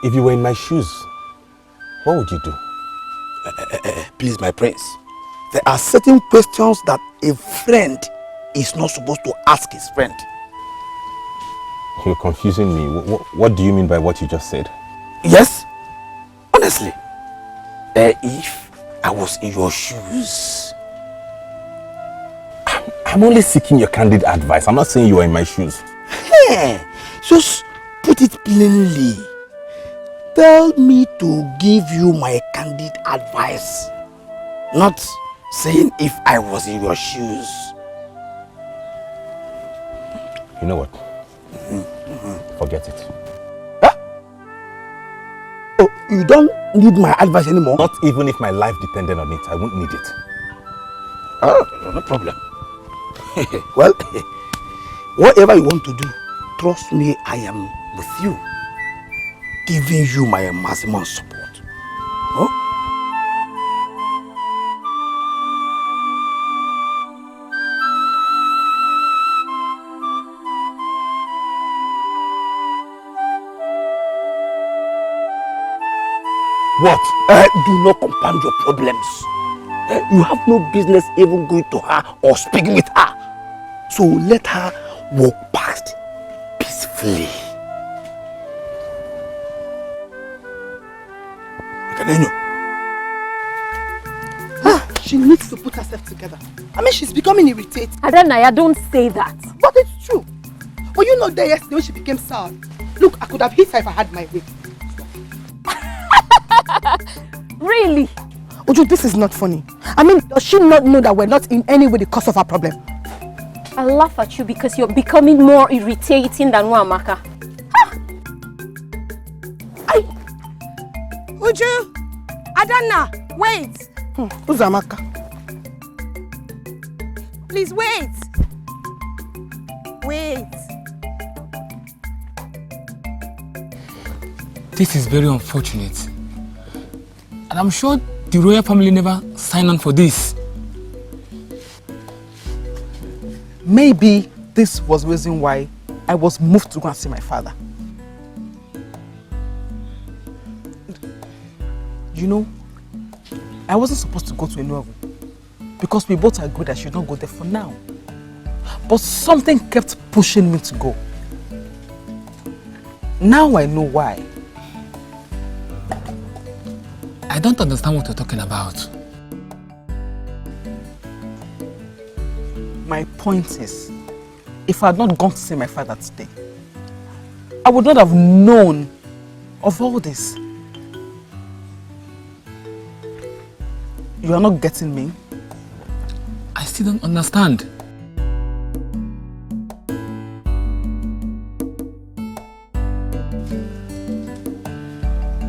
If you were in my shoes, what would you do? Please, my prince. There are certain questions that a friend is not supposed to ask his friend. You're confusing me. What do you mean by what you just said? Yes, honestly. If I was in your shoes. I'm only seeking your candid advice. I'm not saying you are in my shoes. Hey, just put it plainly. Tell me to give you my candid advice. Not saying if I was in your shoes. You know what? Forget it. Huh? Oh, you don't need my advice anymore? Not even if my life depended on it. I won't need it. Oh, no problem. Well, whatever you want to do, trust me, I am with you. Giving you my maximum support. Huh? What? Do not compound your problems. You have no business even going to her or speaking with her. So let her walk past peacefully. She needs to put herself together. I mean, she's becoming irritated. Adanaya, don't say that. But it's true. Were you not there yesterday when she became sour? Look, I could have hit her if I had my way. Really? Uju, this is not funny. I mean, does she not know that we're not in any way the cause of her problem? I laugh at you because you're becoming more irritating than Wamaka. Uju! Adana, wait! Who's Amaka? Please wait! Wait! This is very unfortunate. And I'm sure the royal family never signed on for this. Maybe this was the reason why I was moved to go and see my father. You know, I wasn't supposed to go to Unraveling because we both agreed I should not go there for now. But something kept pushing me to go. Now I know why. I don't understand what you're talking about. My point is, if I had not gone to see my father today, I would not have known of all this. You are not getting me? I still don't understand.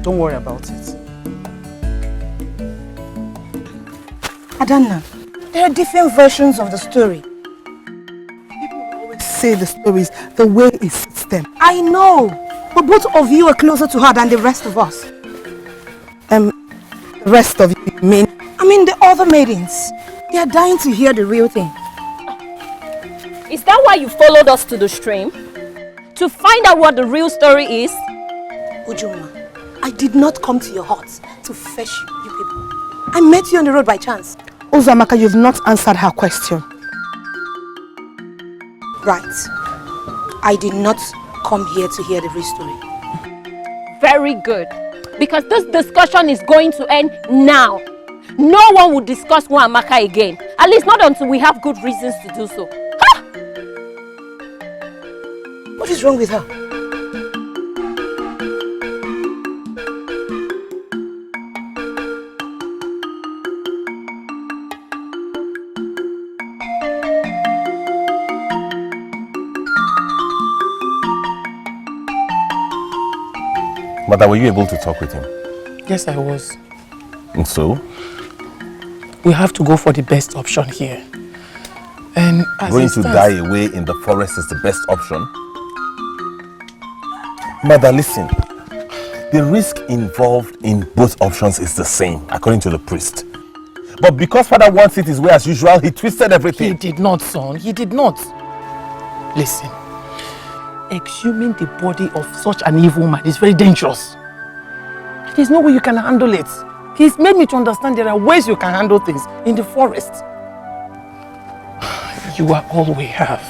Don't worry about it. Adana, there are different versions of the story. People always say the stories the way it suits them. I know, but both of you are closer to her than the rest of us. The rest of you mean? I mean the other maidens. They are dying to hear the real thing. Is that why you followed us to the stream? To find out what the real story is? Ujuma, I did not come to your hut to fetch you people. I met you on the road by chance. Uzamaka, you've not answered her question. Right. I did not come here to hear the real story. Very good. Because this discussion is going to end now. No one will discuss Wamaka again. At least not until we have good reasons to do so. Ha! What is wrong with her? Mother, were you able to talk with him? Yes, I was. And so? We have to go for the best option here. And as going to die away in the forest is the best option? Mother, listen. The risk involved in both options is the same, according to the priest. But because Father wants it his way as usual, he twisted everything. He did not, son. He did not. Listen. Exhuming the body of such an evil man is very dangerous. There's no way you can handle it. He's made me to understand there are ways you can handle things in the forest. You are all we have.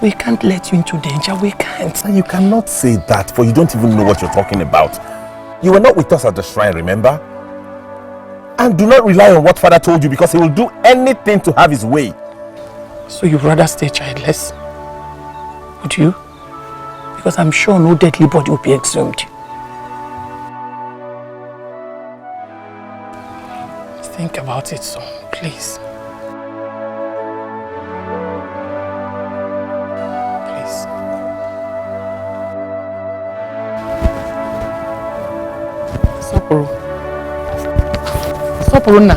We can't let you into danger. We can't. And you cannot say that, for you don't even know what you're talking about. You were not with us at the shrine, remember? And do not rely on what Father told you, because he will do anything to have his way. So you'd rather stay childless? Would you? Because I'm sure no deadly body will be exhumed. Think about it, son, please. Please. Sopurunna.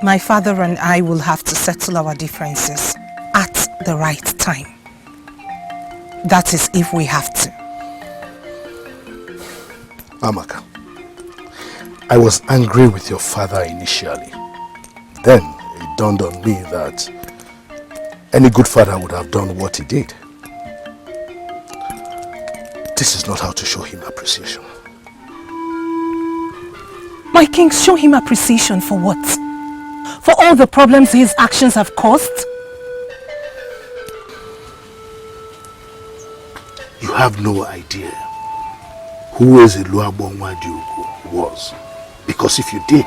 My father and I will have to settle our differences at the right time. That is if we have to. Amaka, I was angry with your father initially. Then it dawned on me that any good father would have done what he did. This is not how to show him appreciation. My king, show him appreciation for what? For all the problems his actions have caused? You have no idea who Ugezu was. Because if you did,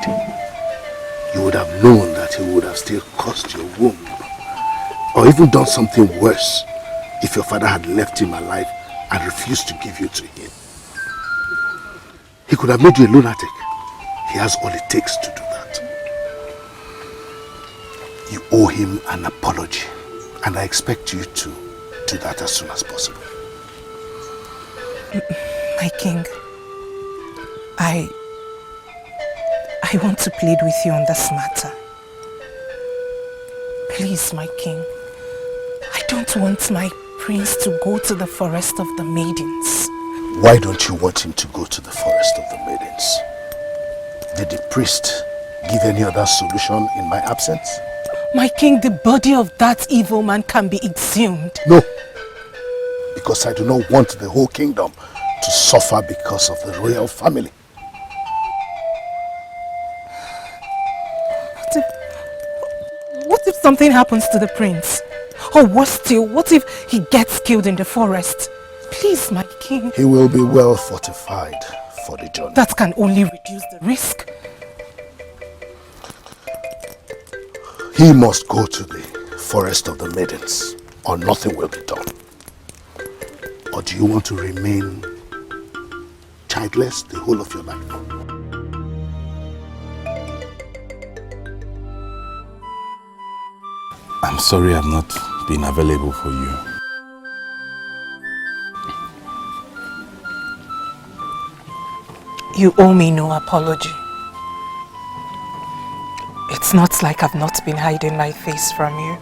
you would have known that he would have still caused your womb. Or even done something worse if your father had left him alive and refused to give you to him. He could have made you a lunatic. He has all it takes to do that. You owe him an apology, and I expect you to do that as soon as possible. My king, I want to plead with you on this matter. Please, my king, I don't want my prince to go to the forest of the maidens. Why don't you want him to go to the forest of the maidens? Did the priest give any other solution in my absence? My king, the body of that evil man can be exhumed. No, because I do not want the whole kingdom to suffer because of the royal family. What if something happens to the prince? Or worse still, what if he gets killed in the forest? Please, my king. He will be well fortified for the journey. That can only reduce the risk. He must go to the forest of the maidens, or nothing will be done. Or do you want to remain childless the whole of your life? I'm sorry I've not been available for you. You owe me no apology. It's not like I've not been hiding my face from you.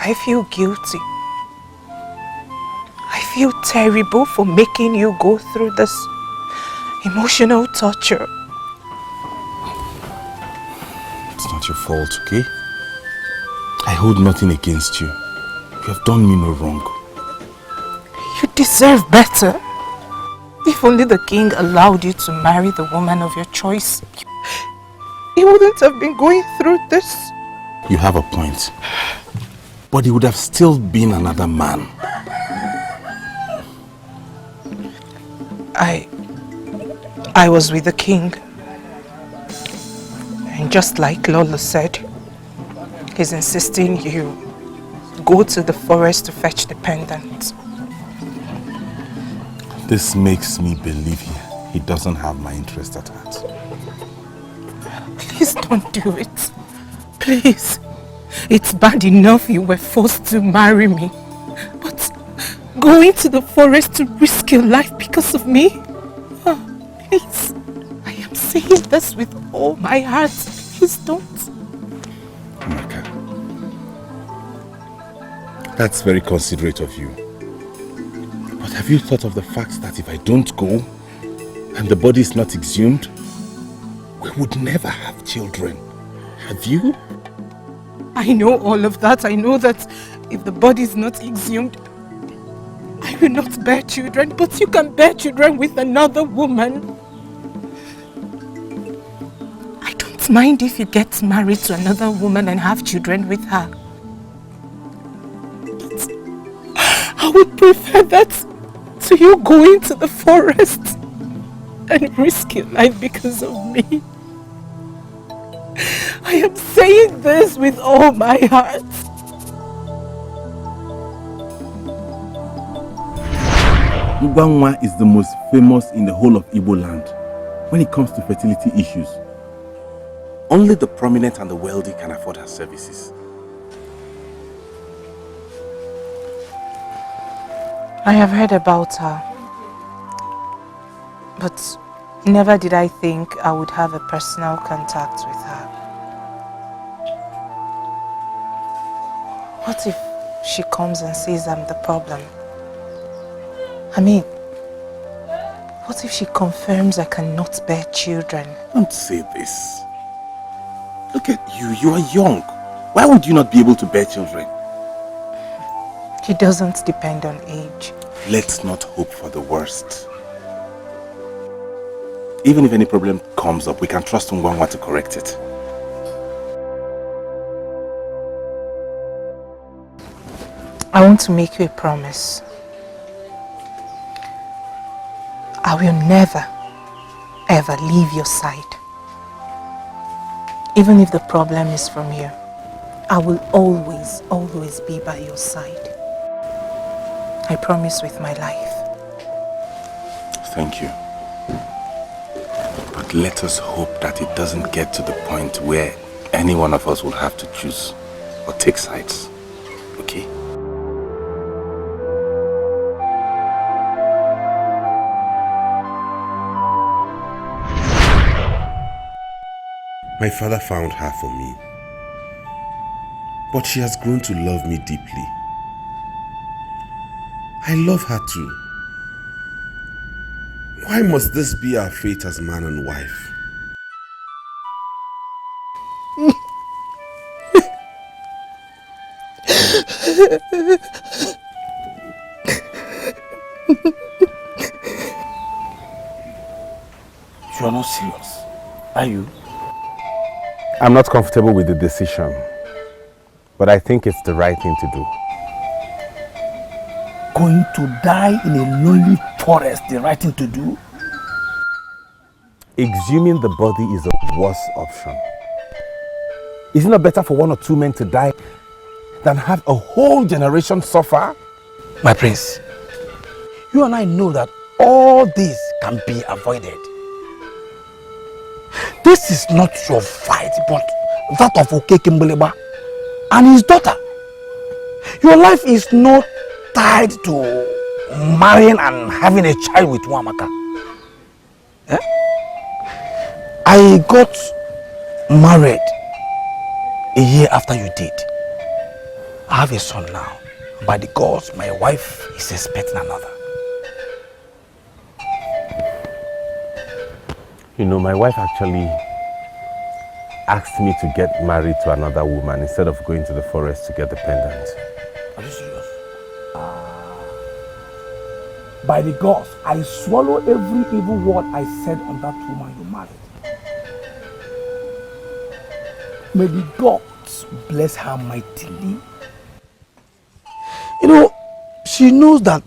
I feel guilty. I feel terrible for making you go through this emotional torture. It's not your fault, okay? I hold nothing against you. You have done me no wrong. You deserve better. If only the king allowed you to marry the woman of your choice, he wouldn't have been going through this. You have a point. But he would have still been another man. I was with the king. And just like Lola said, he's insisting you go to the forest to fetch the pendant. This makes me believe he doesn't have my interest at heart. Please don't do it. Please. It's bad enough you were forced to marry me. But going to the forest to risk your life because of me? Oh, please. I am saying this with all my heart. Please don't. Amaka, that's very considerate of you. But have you thought of the fact that if I don't go and the body is not exhumed, we I would never have children. Have you? I know all of that. I know that if the body is not exhumed, I will not bear children, but you can bear children with another woman. I don't mind if you get married to another woman and have children with her. But I would prefer that to you going to the forest and risk your life because of me. I am saying this with all my heart. Uganwa is the most famous in the whole of Igbo land when it comes to fertility issues. Only the prominent and the wealthy can afford her services. I have heard about her, but never did I think I would have a personal contact with her. What if she comes and says I'm the problem? I mean, what if she confirms I cannot bear children? Don't say this. Look at you, you are young. Why would you not be able to bear children? It doesn't depend on age. Let's not hope for the worst. Even if any problem comes up, we can trust Ngwangwa to correct it. I want to make you a promise. I will never, ever leave your side. Even if the problem is from you, I will always, always be by your side. I promise with my life. Thank you. But let us hope that it doesn't get to the point where any one of us will have to choose or take sides. Okay? My father found her for me, but she has grown to love me deeply. I love her too. Why must this be our fate as man and wife? You are not serious, are you? I'm not comfortable with the decision, but I think it's the right thing to do. Going to die in a lonely forest, the right thing to do? Exhuming the body is a worse option. Is it not better for 1 or 2 men to die than have a whole generation suffer? My prince, you and I know that all this can be avoided. This is not your fight, but that of Okekembeleba and his daughter. Your life is not tied to marrying and having a child with Wamaka. Eh? I got married a year after you did. I have a son now. By the gods, my wife is expecting another. You know, my wife actually asked me to get married to another woman instead of going to the forest to get the pendant. Are you serious? By the gods, I swallow every evil word I said on that woman you married. May the gods bless her mightily. You know, she knows that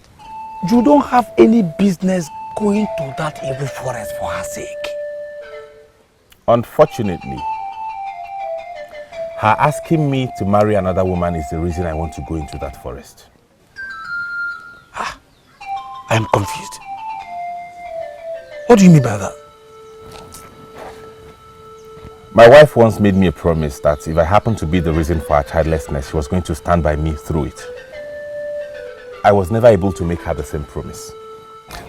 you don't have any business going to that evil forest for her sake. Unfortunately, her asking me to marry another woman is the reason I want to go into that forest. I am confused. What do you mean by that? My wife once made me a promise that if I happened to be the reason for her childlessness, she was going to stand by me through it. I was never able to make her the same promise.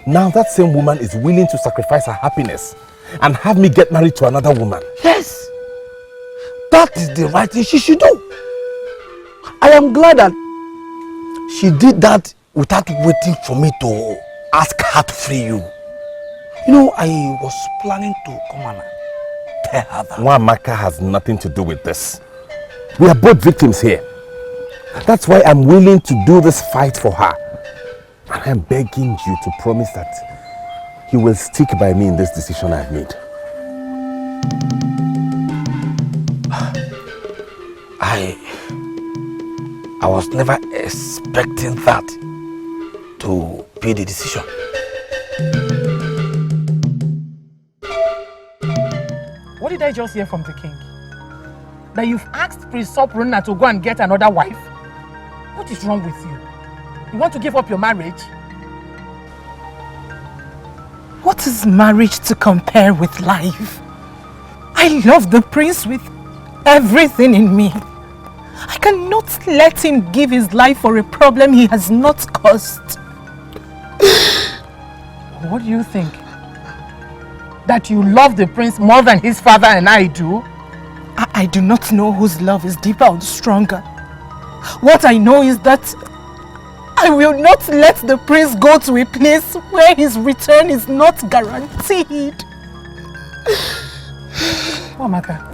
Now that same woman is willing to sacrifice her happiness and have me get married to another woman. Yes, that is the right thing she should do. I am glad that she did that without waiting for me to ask her to free you. You know, I was planning to come and tell her that. Nwamaka has nothing to do with this. We are both victims here. That's why I'm willing to do this fight for her. And I'm begging you to promise that you will stick by me in this decision I've made. I was never expecting that to be the decision. What did I just hear from the king? That you've asked Prince Sopurunna to go and get another wife? What is wrong with you? You want to give up your marriage? What is marriage to compare with life? I love the prince with everything in me. I cannot let him give his life for a problem he has not caused. What do you think? That you love the prince more than his father and I do? I do not know whose love is deeper or stronger. What I know is that I will not let the prince go to a place where his return is not guaranteed. Amaka,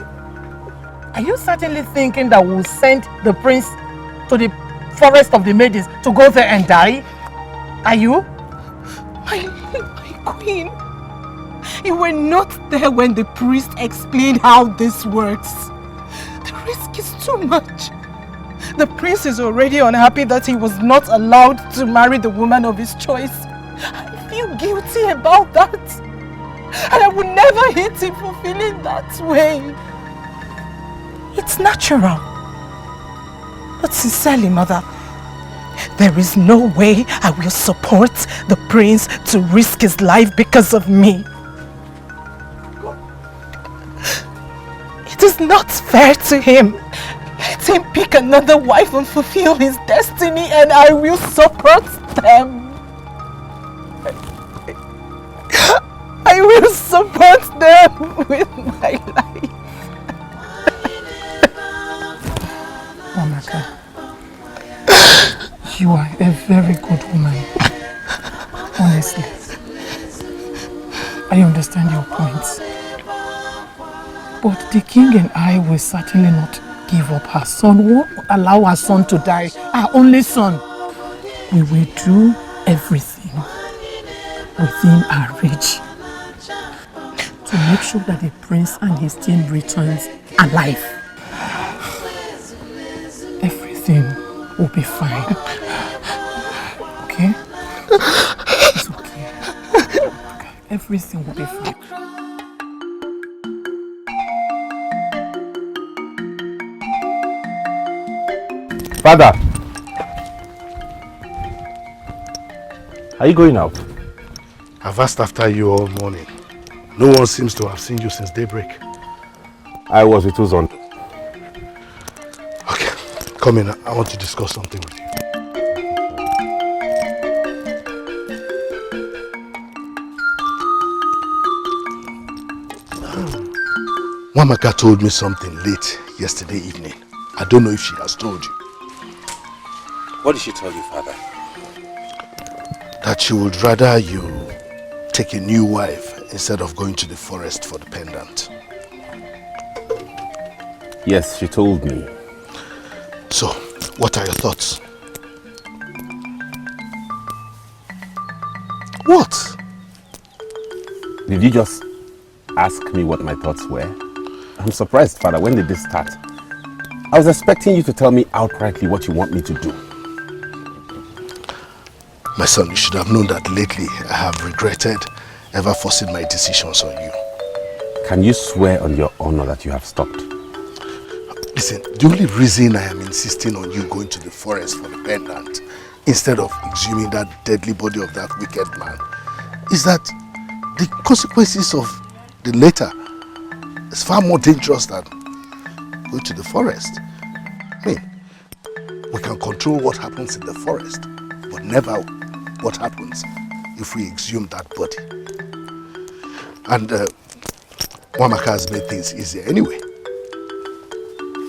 are you certainly thinking that we'll send the prince to the forest of the maidens to go there and die? Are you? My queen, you were not there when the priest explained how this works. The risk is too much. The prince is already unhappy that he was not allowed to marry the woman of his choice. I feel guilty about that. And I would never hate him for feeling that way. It's natural. But sincerely, mother, there is no way I will support the prince to risk his life because of me. It is not fair to him. Let him pick another wife and fulfill his destiny, and I will support them. I will support them with my life. Amaka, you are a very good woman. Honestly. I understand your points. But the king and I will certainly not give up her son. We won't allow our son to die. Our only son. We will do everything within our reach to make sure that the prince and his team returns alive. Everything will be fine. Okay? It's okay. Everything will be fine. Father, are you going out? I've asked after you all morning. No one seems to have seen you since daybreak. I was with Ugezu. Okay, come in. I want to discuss something with you. Nwamaka told me something late yesterday evening. I don't know if she has told you. What did she tell you, Father? That she would rather you take a new wife instead of going to the forest for the pendant. Yes, she told me. So, what are your thoughts? What? Did you just ask me what my thoughts were? I'm surprised, Father. When did this start? I was expecting you to tell me outrightly what you want me to do. My son, you should have known that lately I have regretted ever forcing my decisions on you. Can you swear on your honor that you have stopped? Listen, the only reason I am insisting on you going to the forest for the pendant instead of exhuming that deadly body of that wicked man is that the consequences of the latter is far more dangerous than going to the forest. I mean, we can control what happens in the forest, but never what happens if we exhume that body. And Nwamaka has made things easier anyway.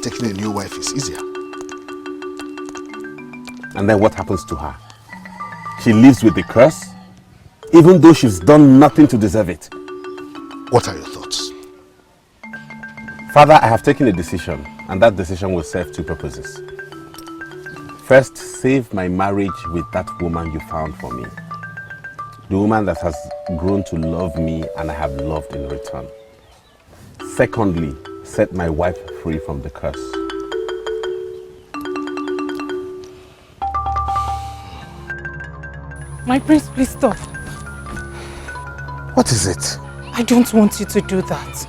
Taking a new wife is easier. And then what happens to her? She lives with the curse, even though she's done nothing to deserve it. What are your thoughts? Father, I have taken a decision, and that decision will serve two purposes. First, save my marriage with that woman you found for me. The woman that has grown to love me and I have loved in return. Secondly, set my wife free from the curse. My prince, please stop. What is it? I don't want you to do that.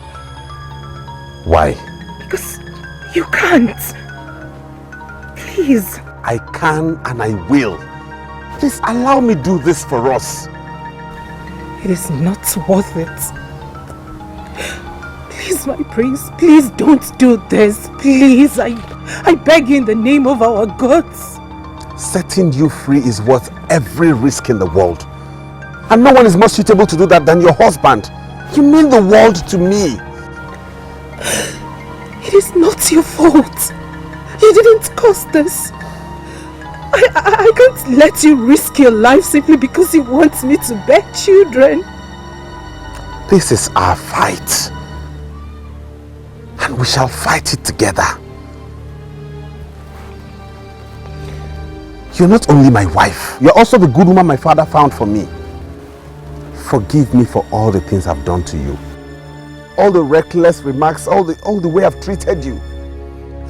Why? Because you can't. Please. I can and I will. Please allow me do this for us. It is not worth it. Please, my prince, please don't do this. Please, I beg you in the name of our gods. Setting you free is worth every risk in the world. And no one is more suitable to do that than your husband. You mean the world to me. It is not your fault. You didn't cause this. I can't let you risk your life simply because you want me to bear children. This is our fight. And we shall fight it together. You're not only my wife, you're also the good woman my father found for me. Forgive me for all the things I've done to you. All the reckless remarks, all the way I've treated you.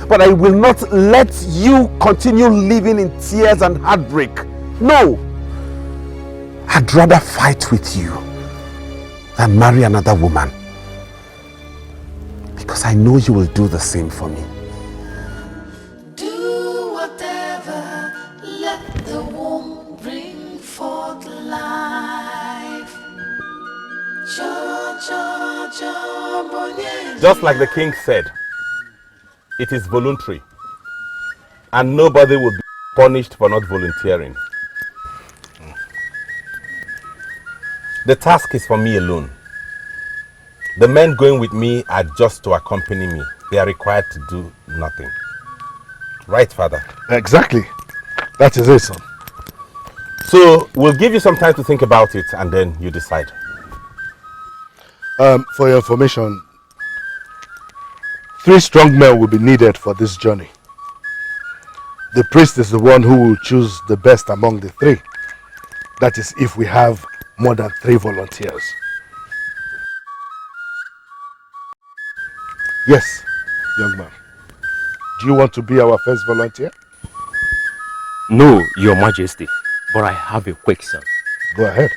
But I will not let you continue living in tears and heartbreak. No! I'd rather fight with you than marry another woman. Because I know you will do the same for me. Do whatever, let the womb bring forth life. Just like the king said, it is voluntary, and nobody will be punished for not volunteering. The task is for me alone. The men going with me are just to accompany me. They are required to do nothing. Right, Father? Exactly. That is it, son. So, we'll give you some time to think about it, and then you decide. For your information, 3 strong men will be needed for this journey. The priest is the one who will choose the best among the 3. That is if we have more than 3 volunteers. Yes, young man. Do you want to be our first volunteer? No, Your Majesty, but I have a question. Go ahead.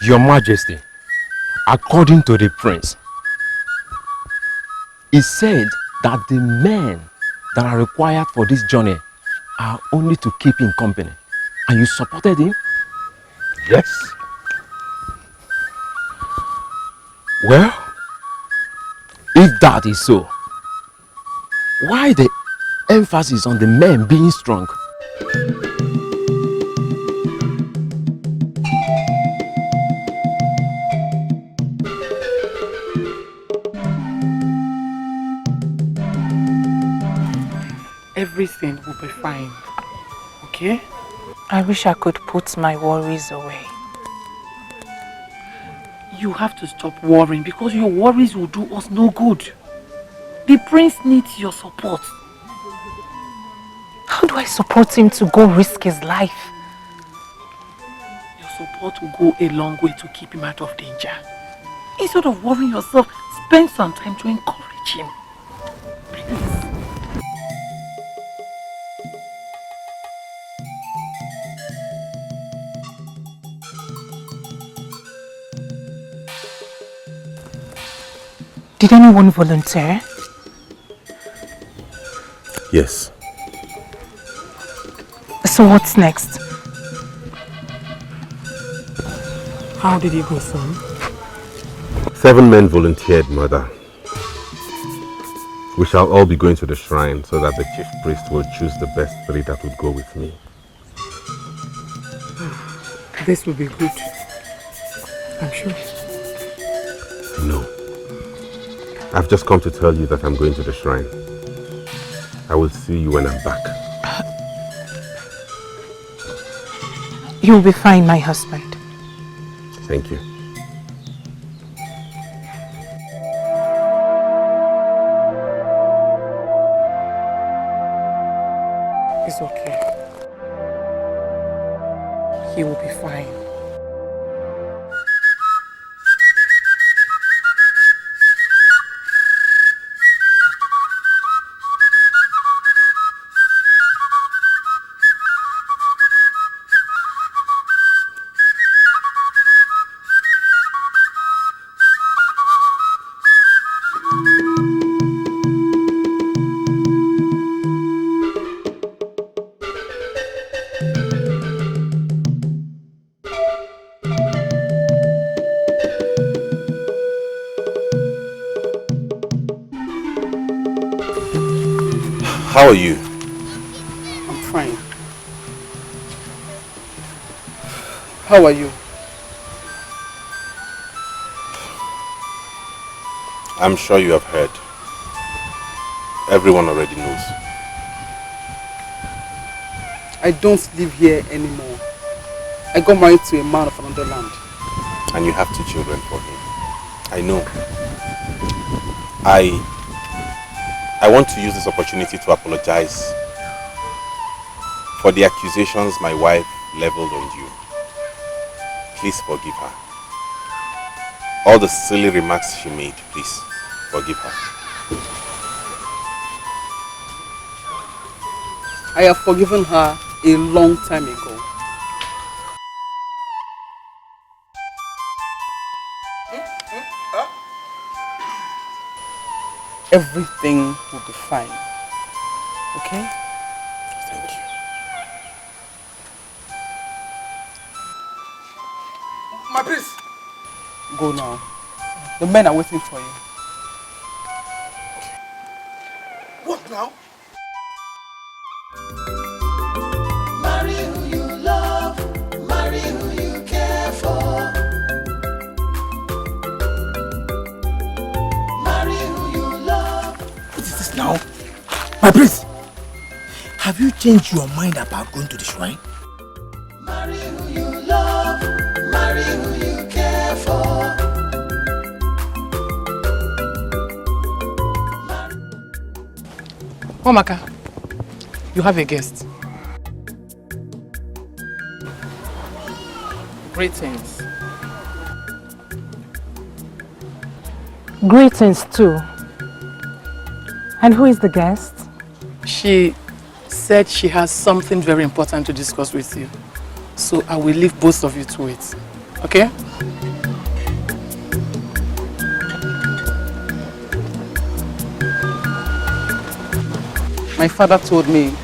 Your Majesty, according to the prince, he said that the men that are required for this journey are only to keep him company. And you supported him? Yes. Well, if that is so, why the emphasis on the men being strong? Everything will be fine. Okay? I wish I could put my worries away. You have to stop worrying because your worries will do us no good. The prince needs your support. How do I support him to go risk his life? Your support will go a long way to keep him out of danger. Instead of worrying yourself, spend some time to encourage him. Please. Did anyone volunteer? Yes. So what's next? How did it go, son? 7 men volunteered, Mother. We shall all be going to the shrine so that the chief priest will choose the best 3 that would go with me. This will be good. I'm sure. No. I've just come to tell you that I'm going to the shrine. I will see you when I'm back. You'll be fine, my husband. Thank you. It's okay. He will be fine. How are you? I'm fine. How are you? I'm sure you have heard. Everyone already knows. I don't live here anymore. I got married to a man of another land. And you have 2 children for him. I know. I want to use this opportunity to apologize for the accusations my wife leveled on you. Please forgive her. All the silly remarks she made, please forgive her. I have forgiven her a long time ago. Everything will be fine. Okay? Thank you. My prince! Go now. The men are waiting for you. What now? Marry who you love, marry who you care for. Marry who you love. What is this now? My prince! Have you changed your mind about going to the shrine? Marry who you love, marry who you care for. Omaka, you have a guest. Greetings. Greetings too. And who is the guest? She said she has something very important to discuss with you. So I will leave both of you to it. Okay? My father told me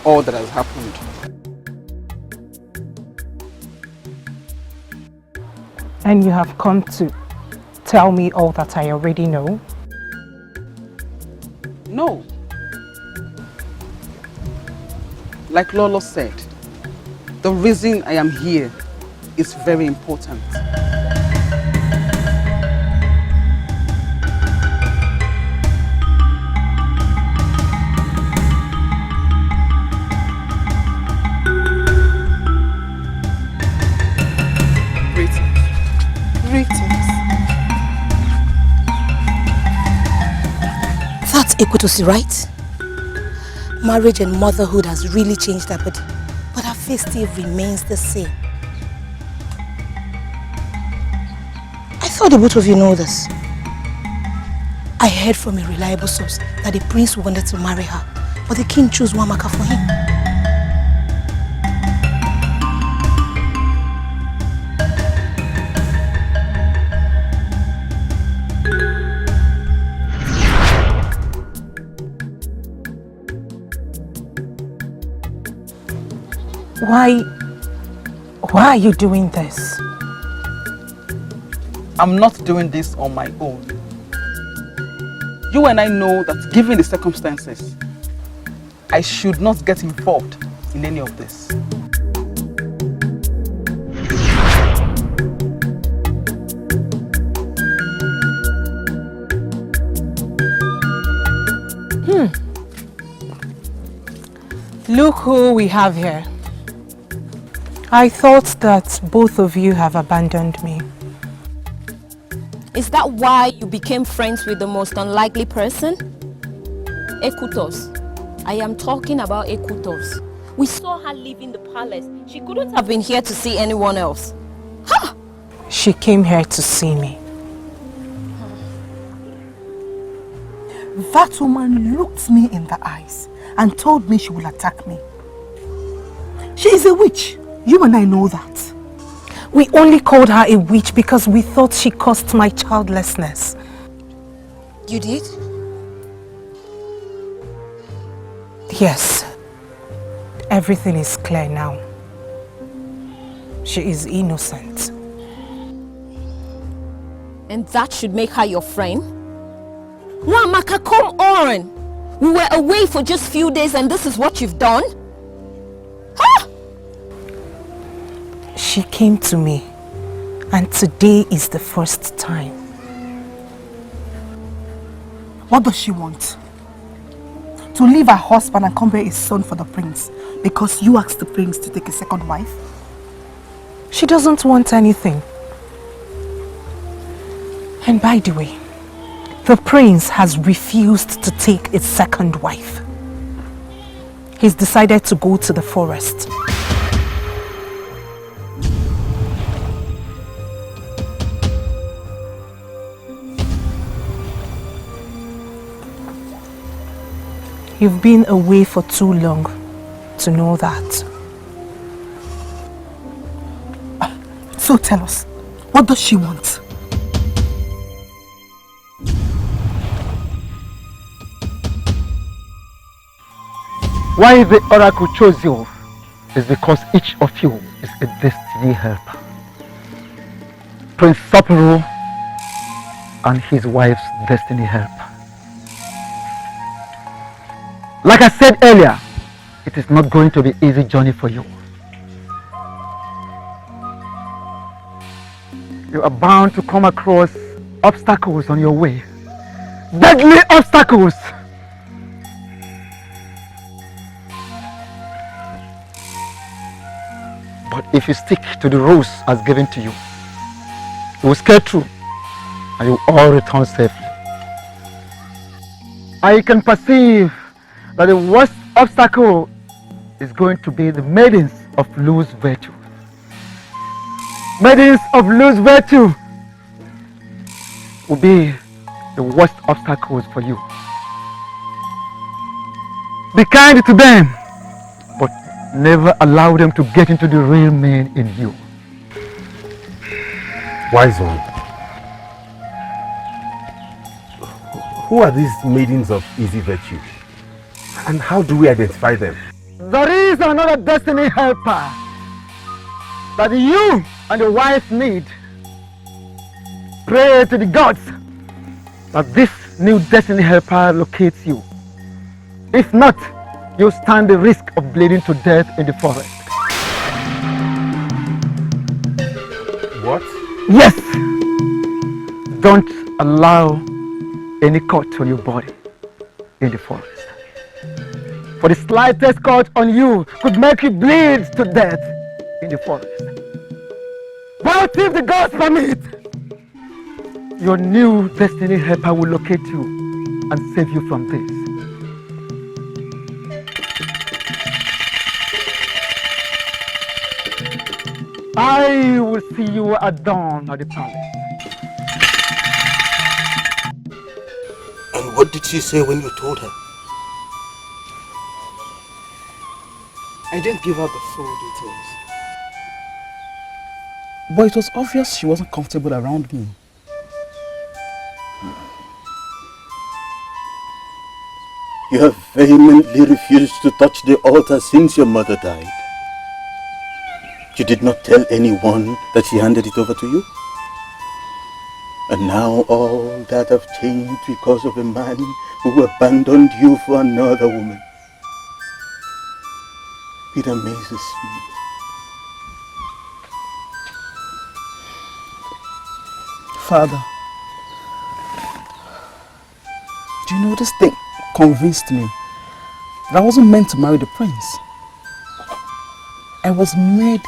all that has happened. And you have come to tell me all that I already know? No. Like Lolo said, the reason I am here is very important. That's Ekutosi, right? Marriage and motherhood has really changed her body, but her face still remains the same. I thought the both of you know this. I heard from a reliable source that the prince wanted to marry her, but the king chose Wamaka for him. Why are you doing this? I'm not doing this on my own. You and I know that given the circumstances, I should not get involved in any of this. Look who we have here. I thought that both of you have abandoned me. Is that why you became friends with the most unlikely person? Ekutos. I am talking about Ekutos. We saw her leaving the palace. She couldn't have been here to see anyone else. Ha! She came here to see me. That woman looked me in the eyes and told me she will attack me. She is a witch. You and I know that. We only called her a witch because we thought she caused my childlessness. You did? Yes. Everything is clear now. She is innocent. And that should make her your friend? Nwamaka, come on! We were away for just few days and this is what you've done? Huh? She came to me, and today is the first time. What does she want? To leave her husband and come bear a son for the prince because you asked the prince to take a second wife? She doesn't want anything. And by the way, the prince has refused to take a second wife. He's decided to go to the forest. You've been away for too long to know that. So tell us, what does she want? Why the oracle chose you is because each of you is a destiny helper. Prince Sopurunna and his wife's destiny helper. Like I said earlier, it is not going to be an easy journey for you. You are bound to come across obstacles on your way. Deadly obstacles! But if you stick to the rules as given to you, you will scale through and you will all return safely. I can perceive that the worst obstacle is going to be the maidens of loose virtue. Maidens of loose virtue will be the worst obstacles for you. Be kind to them, but never allow them to get into the real man in you. Wise one. Who are these maidens of easy virtue? And how do we identify them? There is another destiny helper that you and your wife need. Pray to the gods that this new destiny helper locates you. If not, you'll stand the risk of bleeding to death in the forest. What? Yes! Don't allow any cut on your body in the forest. For the slightest cut on you could make you bleed to death in the forest. But if the gods permit, your new destiny helper will locate you and save you from this. I will see you at dawn at the palace. And what did she say when you told her? I didn't give her the full details. But it was obvious she wasn't comfortable around me. You have vehemently refused to touch the altar since your mother died. You did not tell anyone that she handed it over to you? And now all that have changed because of a man who abandoned you for another woman. It amazes me. Father, do you know this thing convinced me that I wasn't meant to marry the prince. I was made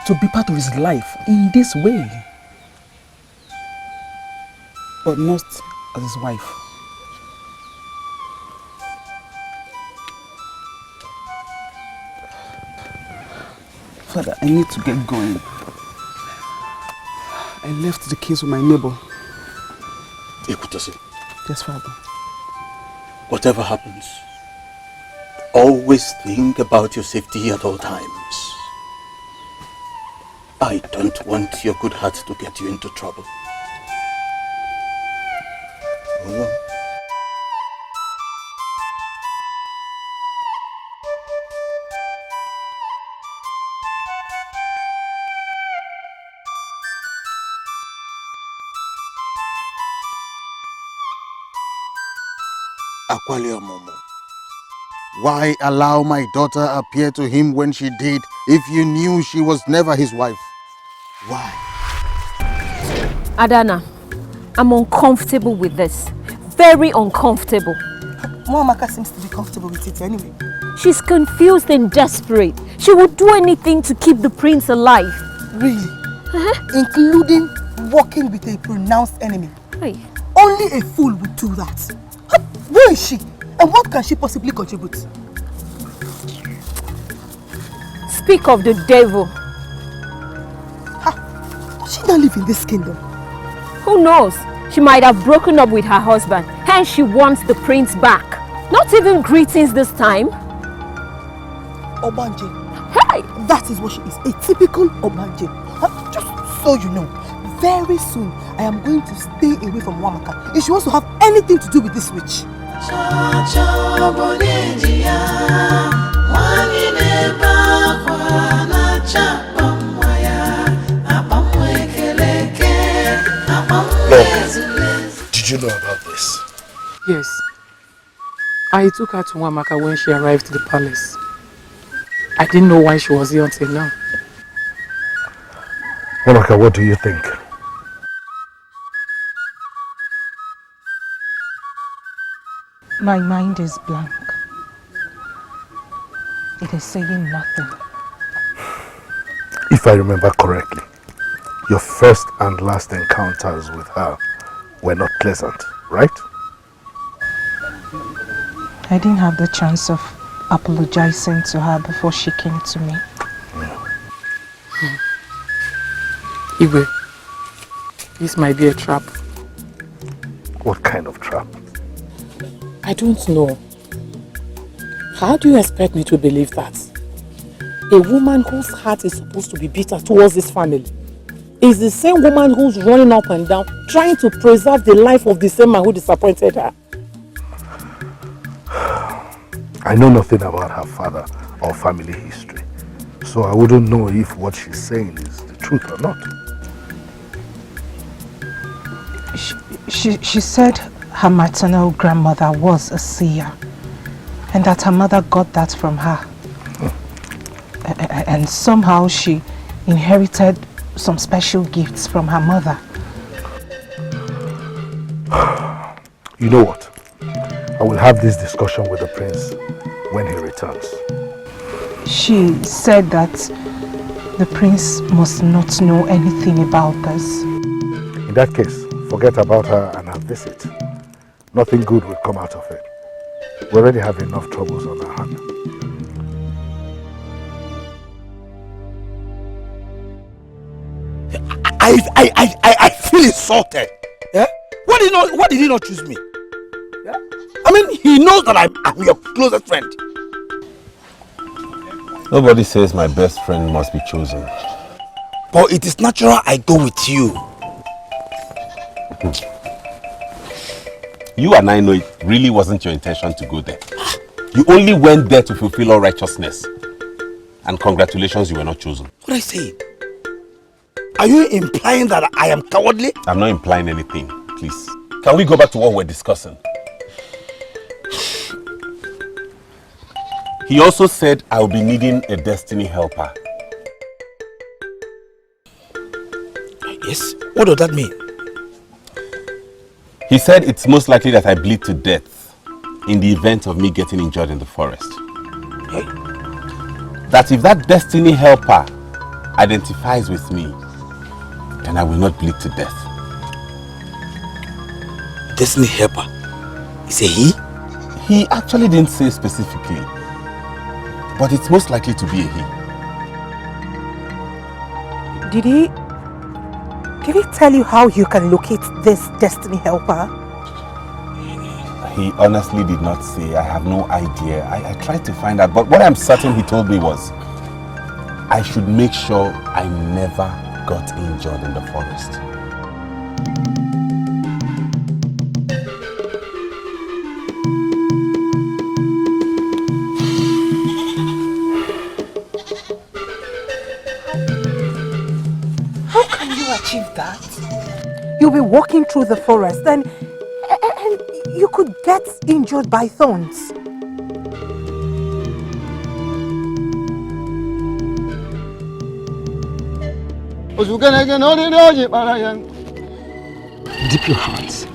to be part of his life in this way, but not as his wife. Father, I need to get going. I left the keys with my neighbor. Ikutosi. Yes, Father. Whatever happens, always think about your safety at all times. I don't want your good heart to get you into trouble. Hold on. Aqualia Momo, why allow my daughter appear to him when she did if you knew she was never his wife? Why? Adana, I'm uncomfortable with this. Very uncomfortable. Mwamaka seems to be comfortable with it anyway. She's confused and desperate. She would do anything to keep the prince alive. Really? Including working with a pronounced enemy. Hey. Only a fool would do that. Where is she? And what can she possibly contribute? Speak of the devil. Does she not live in this kingdom? Who knows? She might have broken up with her husband, hence she wants the prince back. Not even greetings this time. Obanje. Hey! That is what she is, a typical Obanje. Just so you know, very soon I am going to stay away from Wamaka if she wants to have anything to do with this witch. Did you know about this? Yes. I took her to Wamaka when she arrived at the palace. I didn't know why she was here until now. Wamaka, what do you think? My mind is blank. It is saying nothing. If I remember correctly, your first and last encounters with her were not pleasant, right? I didn't have the chance of apologizing to her before she came to me. Igwe, this might be a trap. What kind of trap? I don't know. How do you expect me to believe that? A woman whose heart is supposed to be bitter towards this family is the same woman who's running up and down trying to preserve the life of the same man who disappointed her. I know nothing about her father or family history, so I wouldn't know if what she's saying is the truth or not. She said her maternal grandmother was a seer and that her mother got that from her. And somehow she inherited some special gifts from her mother. You know what? I will have this discussion with the prince when he returns. She said that the prince must not know anything about this. In that case, forget about her and her visit. Nothing good will come out of it. We already have enough troubles on our hands. I feel insulted. Yeah? Why did he not choose me? Yeah? I mean, he knows that I'm your closest friend. Nobody says my best friend must be chosen. But it is natural I go with you. You and I know it really wasn't your intention to go there. You only went there to fulfill all righteousness. And congratulations, you were not chosen. What I say? Are you implying that I am cowardly? I'm not implying anything, please. Can we go back to what we're discussing? He also said I will be needing a destiny helper. Yes? What does that mean? He said it's most likely that I bleed to death in the event of me getting injured in the forest. Hey. That if that destiny helper identifies with me, then I will not bleed to death. Destiny helper? Is it he? He actually didn't say specifically, but it's most likely to be a he. Did he tell you how you can locate this destiny helper? He honestly did not say. I have no idea. I tried to find out, but what I'm certain he told me was I should make sure I never got injured in the forest. How can you achieve that? You'll be walking through the forest and you could get injured by thorns. Dip your hands.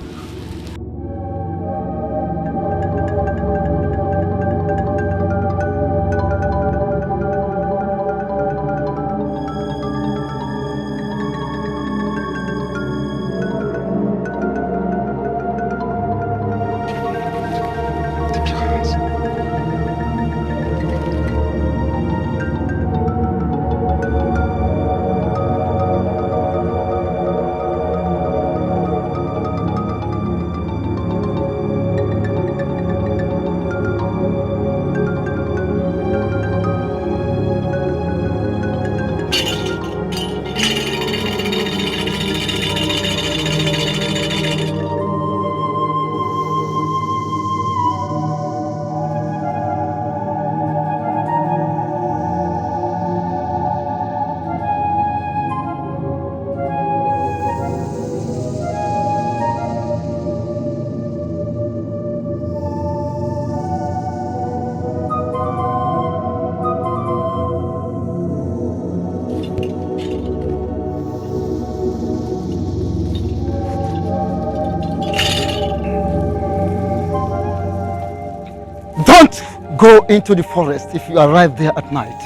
Don't go into the forest if you arrive there at night.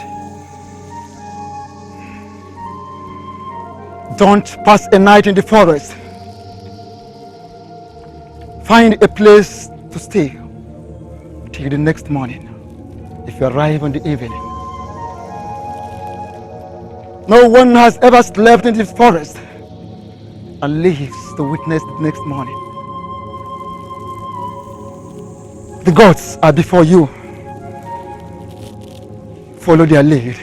Don't pass a night in the forest. Find a place to stay till the next morning if you arrive in the evening. No one has ever slept in the forest and lives to witness the next morning. The gods are before you. Follow their lead.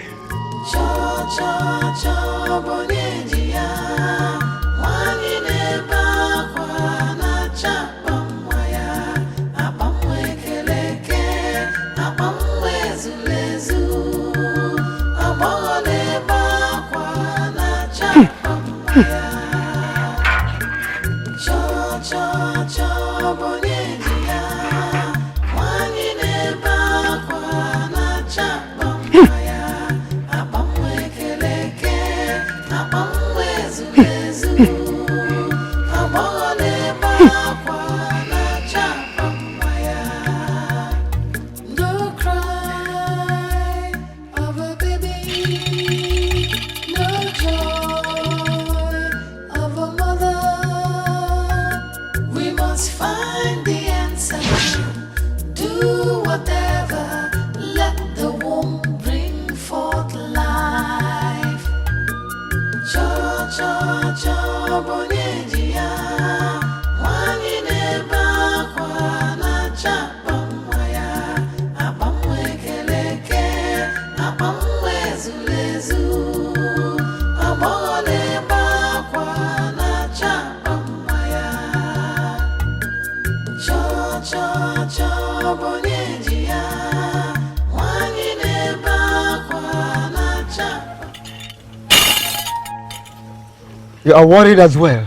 You are worried as well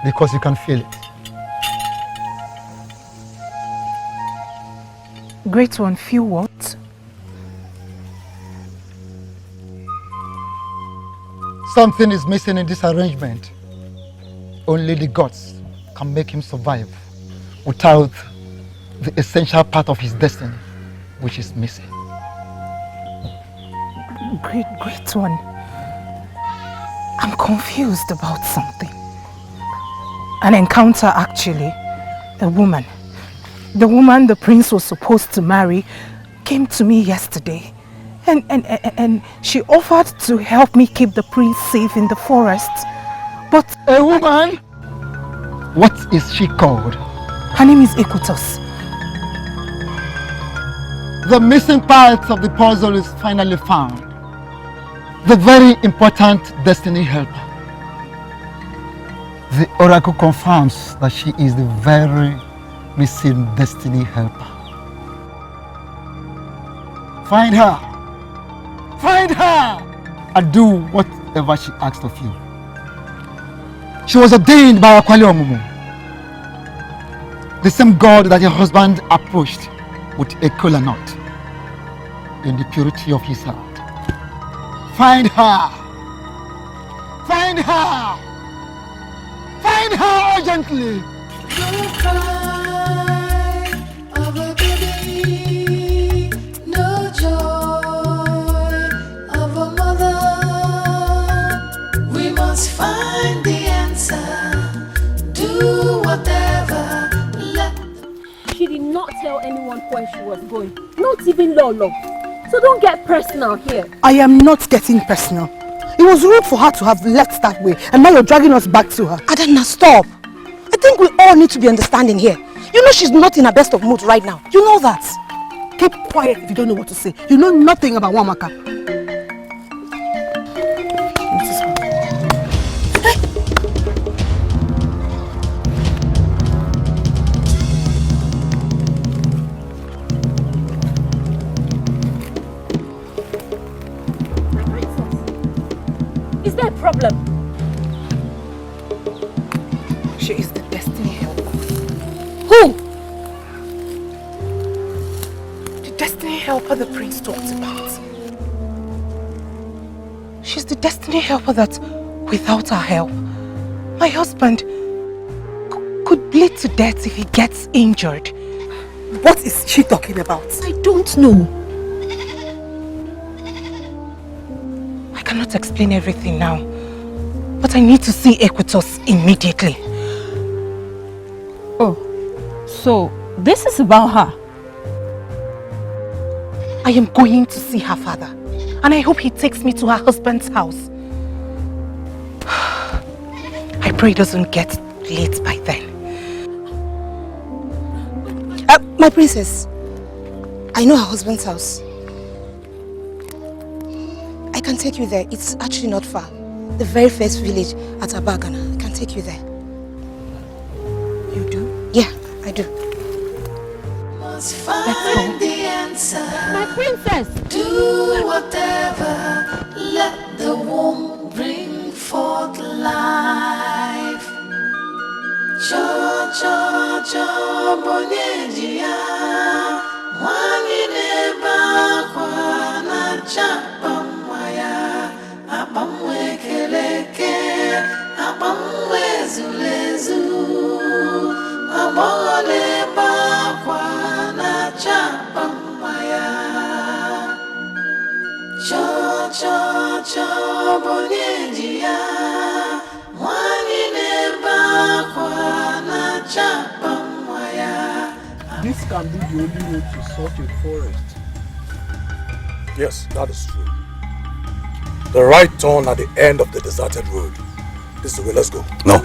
because you can feel it. Great one, feel what? Something is missing in this arrangement. Only the gods can make him survive without the essential part of his destiny, which is missing. Great one. I'm confused about something. An encounter, actually. A woman. The woman the prince was supposed to marry came to me yesterday. And she offered to help me keep the prince safe in the forest. But a woman? What is she called? Her name is Equitos. The missing part of the puzzle is finally found. The very important destiny helper. The oracle confirms that she is the very missing destiny helper. Find her! Find her! And do whatever she asks of you. She was ordained by Akwali Omumu, the same god that your husband approached with a kola nut in the purity of his heart. Find her! Find her! Find her urgently! No cry of a baby, no joy of a mother. We must find the answer. Do whatever. She did not tell anyone where she was going. Not even Lolo. So don't get personal here. I am not getting personal. It was rude for her to have left that way, and now you're dragging us back to her. Adanna, stop. I think we all need to be understanding here. You know she's not in her best of mood right now. You know that. Keep quiet if you don't know what to say. You know nothing about Wamaka. Is there a problem? She is the destiny helper. Who? The destiny helper the prince talked about. She's the destiny helper that, without her help, my husband could bleed to death if he gets injured. What is she talking about? I don't know. I cannot explain everything now, but I need to see Equitos immediately. Oh, so this is about her? I am going to see her father, and I hope he takes me to her husband's house. I pray it doesn't get late by then. My princess, I know her husband's house. I can take you there. It's actually not far. The very first village at Abagana. I can take you there. You do? Yeah, I do. Must find the answer. My princess! Do whatever. Let the womb bring forth life. Cho cho cho bonyedia. Wangine bakwa na chapam. Abamwe keleke, abamwe zulezu, abole bakwa na chapamaya. Cho cho cho bonyedia, wangine bakwa na chapamaya. This can be the only way to sort a forest. Yes, that is true. The right turn at the end of the deserted road. This is the way, let's go. No.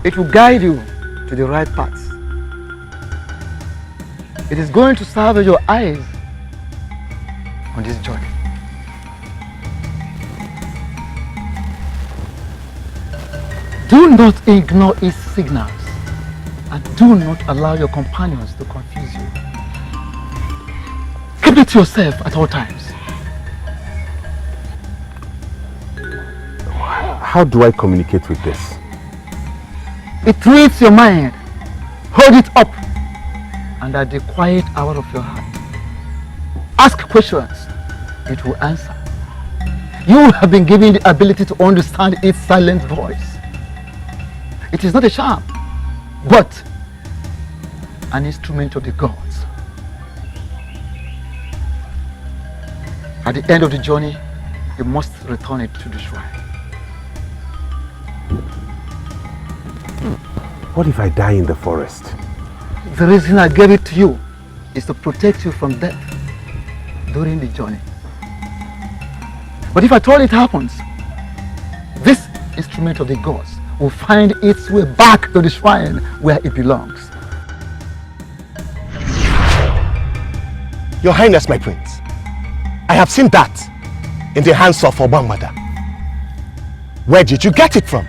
It will guide you to the right path. It is going to serve as your eyes on this journey. Do not ignore its signals, and do not allow your companions to confuse you. Keep it to yourself at all times. How do I communicate with this? It reads your mind. Hold it up, and at the quiet hour of your heart, ask questions. It will answer. You have been given the ability to understand its silent voice. It is not a charm, but an instrument of the gods. At the end of the journey, you must return it to the shrine. What if I die in the forest? The reason I gave it to you is to protect you from death during the journey. But if at all it happens, this instrument of the gods will find its way back to the shrine where it belongs. Your Highness, my prince, I have seen that in the hands of Obamada. Where did you get it from?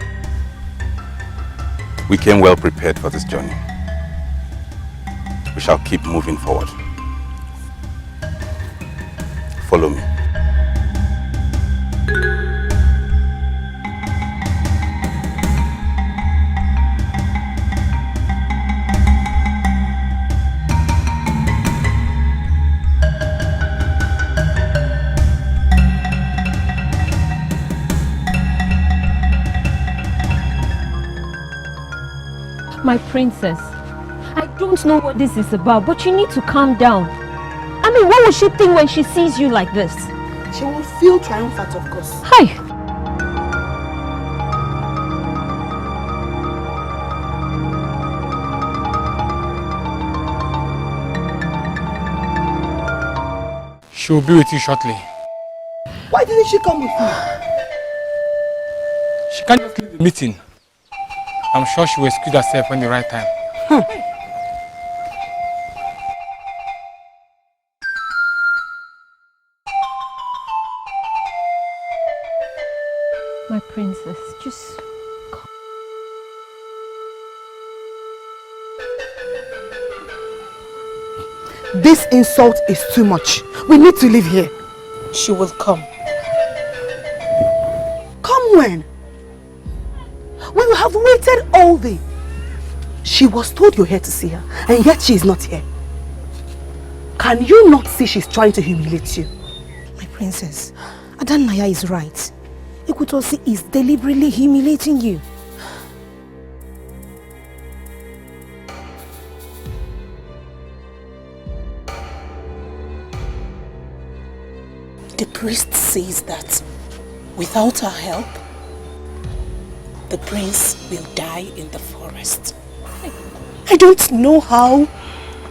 We came well prepared for this journey. We shall keep moving forward. Follow me. My princess, I don't know what this is about, but you need to calm down. I mean, what will she think when she sees you like this? She will feel triumphant, of course. Hi. She will be with you shortly. Why didn't she come with me? She can't just leave the meeting. I'm sure she will excuse herself when the right time. My princess, just... This insult is too much. We need to leave here. She will come. Come when? We will have waited all day. She was told you're here to see her, and yet she is not here. Can you not see she's trying to humiliate you? My princess, Adannaya is right. Ikutosi is deliberately humiliating you. The priest says that without our help, the prince will die in the forest. I don't know how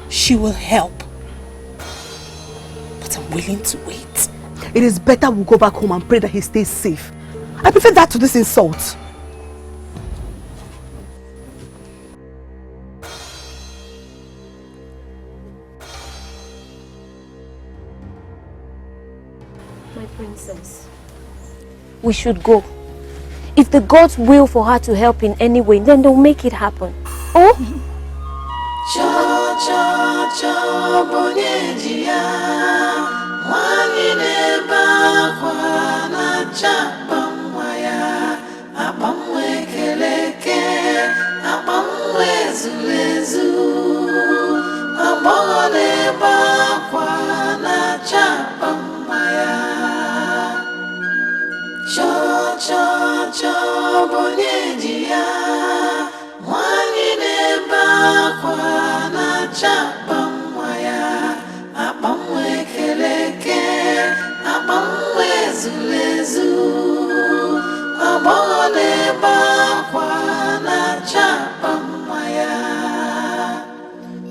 she will help, but I'm willing to wait. It is better we go back home and pray that he stays safe. I prefer that to this insult. My princess, we should go. If the gods will for her to help in any way, then they'll make it happen. Oh?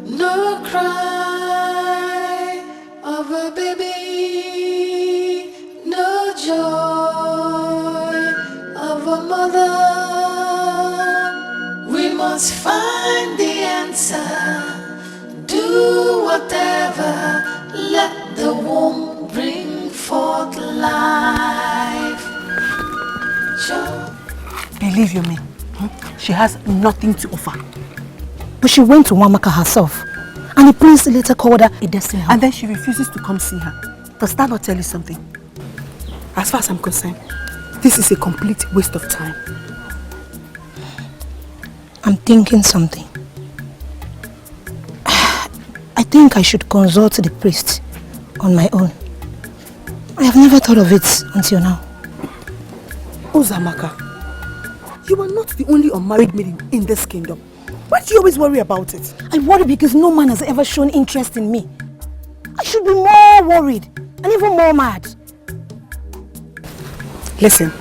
No cry of a baby, no joy of a mother. We must find the answer. Do whatever, let the womb bring forth life. Believe you me, she has nothing to offer. But she went to Wamaka herself, and the prince later called her a destiny helper. And then she refuses to come see her. Does that not tell you something? As far as I'm concerned, this is a complete waste of time. I'm thinking something. I think I should consult the priest on my own. I have never thought of it until now. Uzamaka, you are not the only unmarried maiden in this kingdom. Why do you always worry about it? I worry because no man has ever shown interest in me. I should be more worried and even more mad. Listen,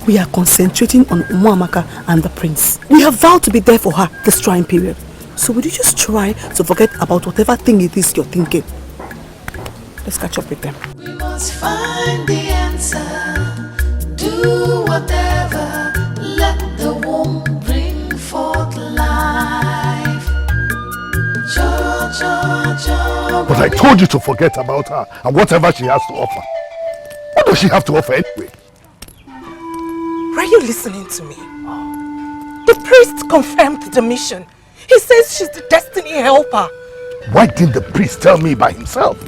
We are concentrating on Umuamaka and the prince. We have vowed to be there for her this trying period. So would you just try to forget about whatever thing it is you're thinking? Let's catch up with them. We must find the answer. Do whatever. Let the womb bring forth life. But I told you to forget about her and whatever she has to offer. What does she have to offer anyway? Are you listening to me? The priest confirmed the mission. He says she's the destiny helper. Why didn't the priest tell me by himself?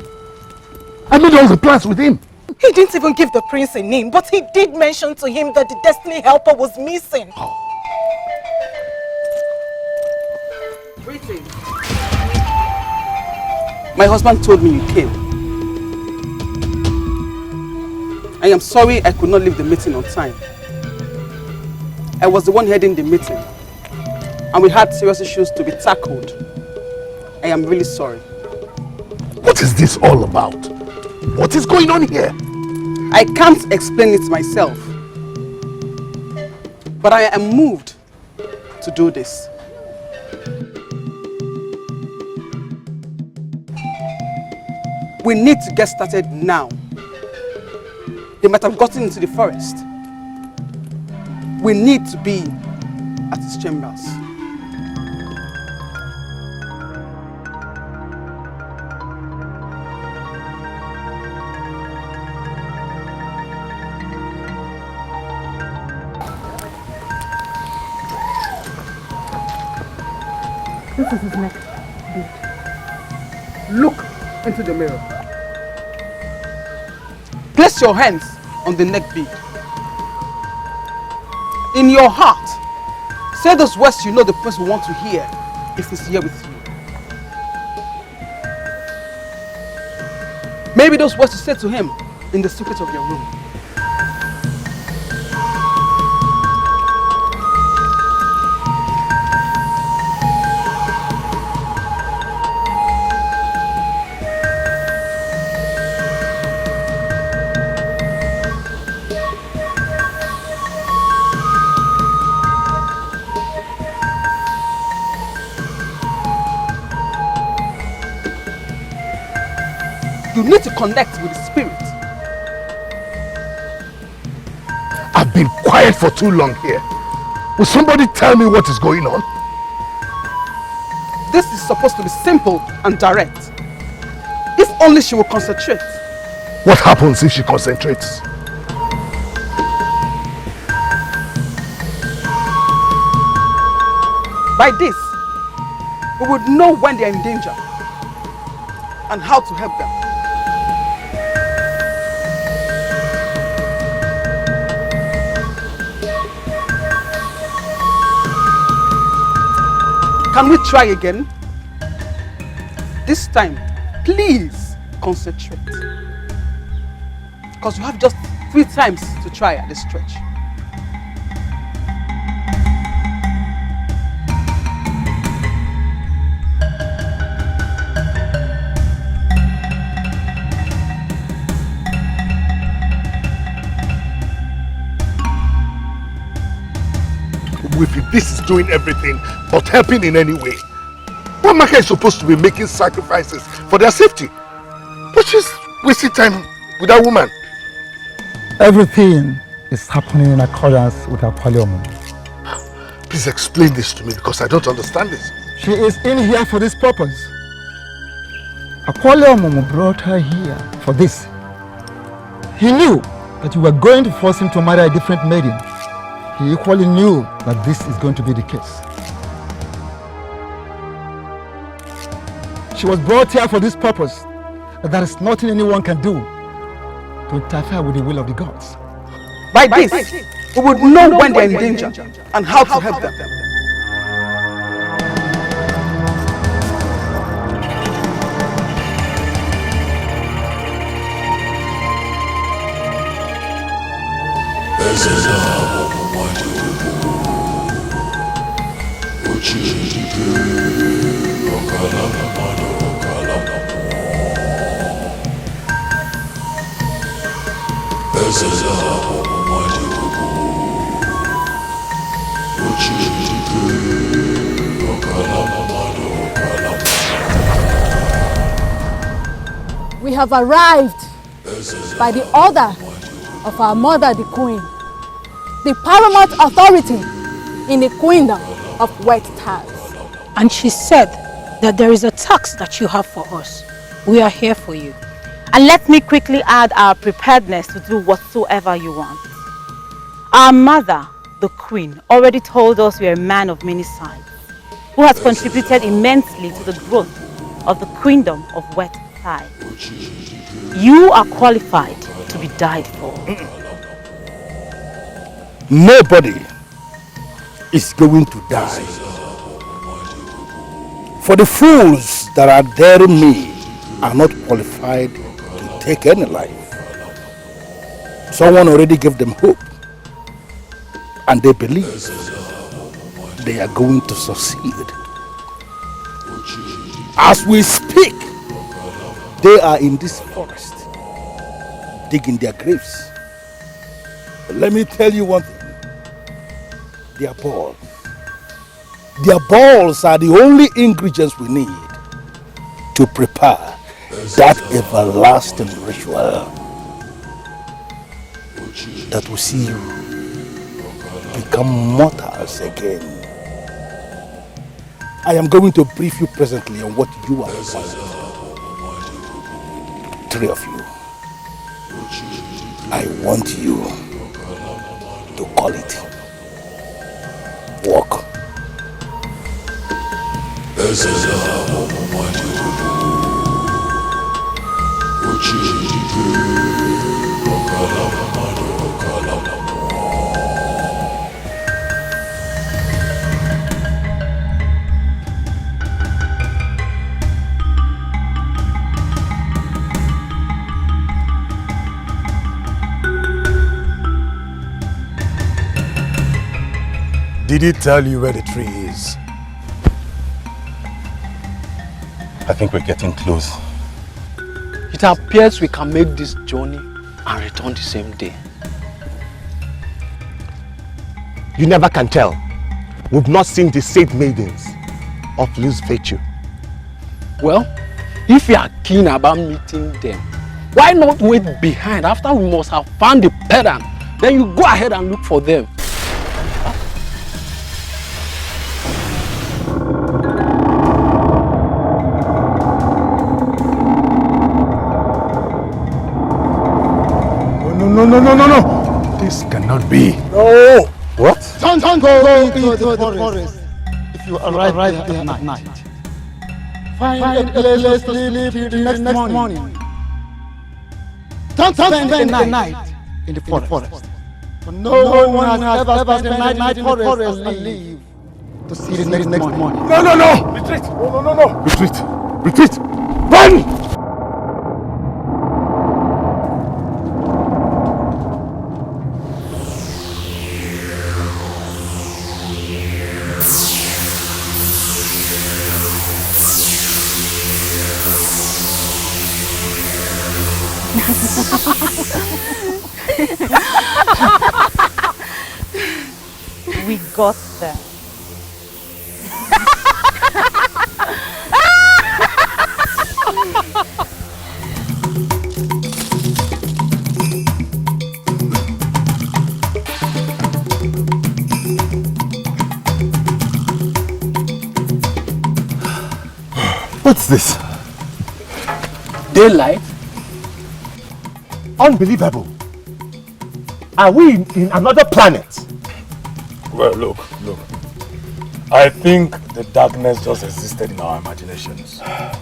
I made all the plans with him. He didn't even give the prince a name, but he did mention to him that the destiny helper was missing. Greetings. My husband told me you came. I am sorry I could not leave the meeting on time. I was the one heading the meeting, and we had serious issues to be tackled. I am really sorry. What is this all about? What is going on here? I can't explain it myself, but I am moved to do this. We need to get started now. They might have gotten into the forest. We need to be at his chambers. This is his neck. Look into the mirror. Place your hands on the neck bead. In your heart, say those words you know the prince will want to hear if he's here with you. Maybe those words you say to him in the secret of your room. You need to connect with the spirit. I've been quiet for too long here. Will somebody tell me what is going on? This is supposed to be simple and direct. If only she will concentrate. What happens if she concentrates? By this, we would know when they are in danger and how to help them. Can we try again? This time, please concentrate. Because you have just 3 times to try at this stretch. If this is doing everything but helping in any way, Umuamaka is supposed to be making sacrifices for their safety. But she's wasting time with that woman. Everything is happening in accordance with her ObiagO. Please explain this to me because I don't understand this. She is in here for this purpose. ObiagO brought her here for this. He knew that you were going to force him to marry a different maiden. He equally knew that this is going to be the case. She was brought here for this purpose, that there is nothing anyone can do to interfere with the will of the gods. By this, we would know when they are in danger and how to help them. we have arrived by the order of our mother, the queen, the paramount authority in the queendom of wet tiles. And she said that there is a task that you have for us. We are here for you. And let me quickly add our preparedness to do whatsoever you want. Our mother, the queen, already told us we are a man of many sides, who has contributed immensely to the growth of the queendom of wet tiles. You are qualified to be died for. Nobody is going to die. For the fools that are daring me are not qualified to take any life. Someone already gave them hope, and they believe they are going to succeed. As we speak, they are in this forest, digging their graves. But let me tell you one thing. Their balls. Their balls are the only ingredients we need to prepare that everlasting ritual that will see you become mortals again. I am going to brief you presently on what you are about. 3 of you. I want you to call it. Walk. Did he tell you where the tree is? I think we're getting close. It appears we can make this journey and return the same day. You never can tell. We've not seen the said maidens of loose virtue. Well, if you are keen about meeting them, why not wait behind after we must have found the pedant? Then you go ahead and look for them. No. This cannot be. No. What? Don't go into the forest if you arrive there at night. Find a place to sleep till next morning. Don't spend the night in the forest. For no one has ever spent the night in the forest and leave to see the next morning. No. Retreat. No. Retreat. Run! We got them. What's this? Daylight? Unbelievable. Are we in another planet? Well, look. I think the darkness just existed in our imaginations. I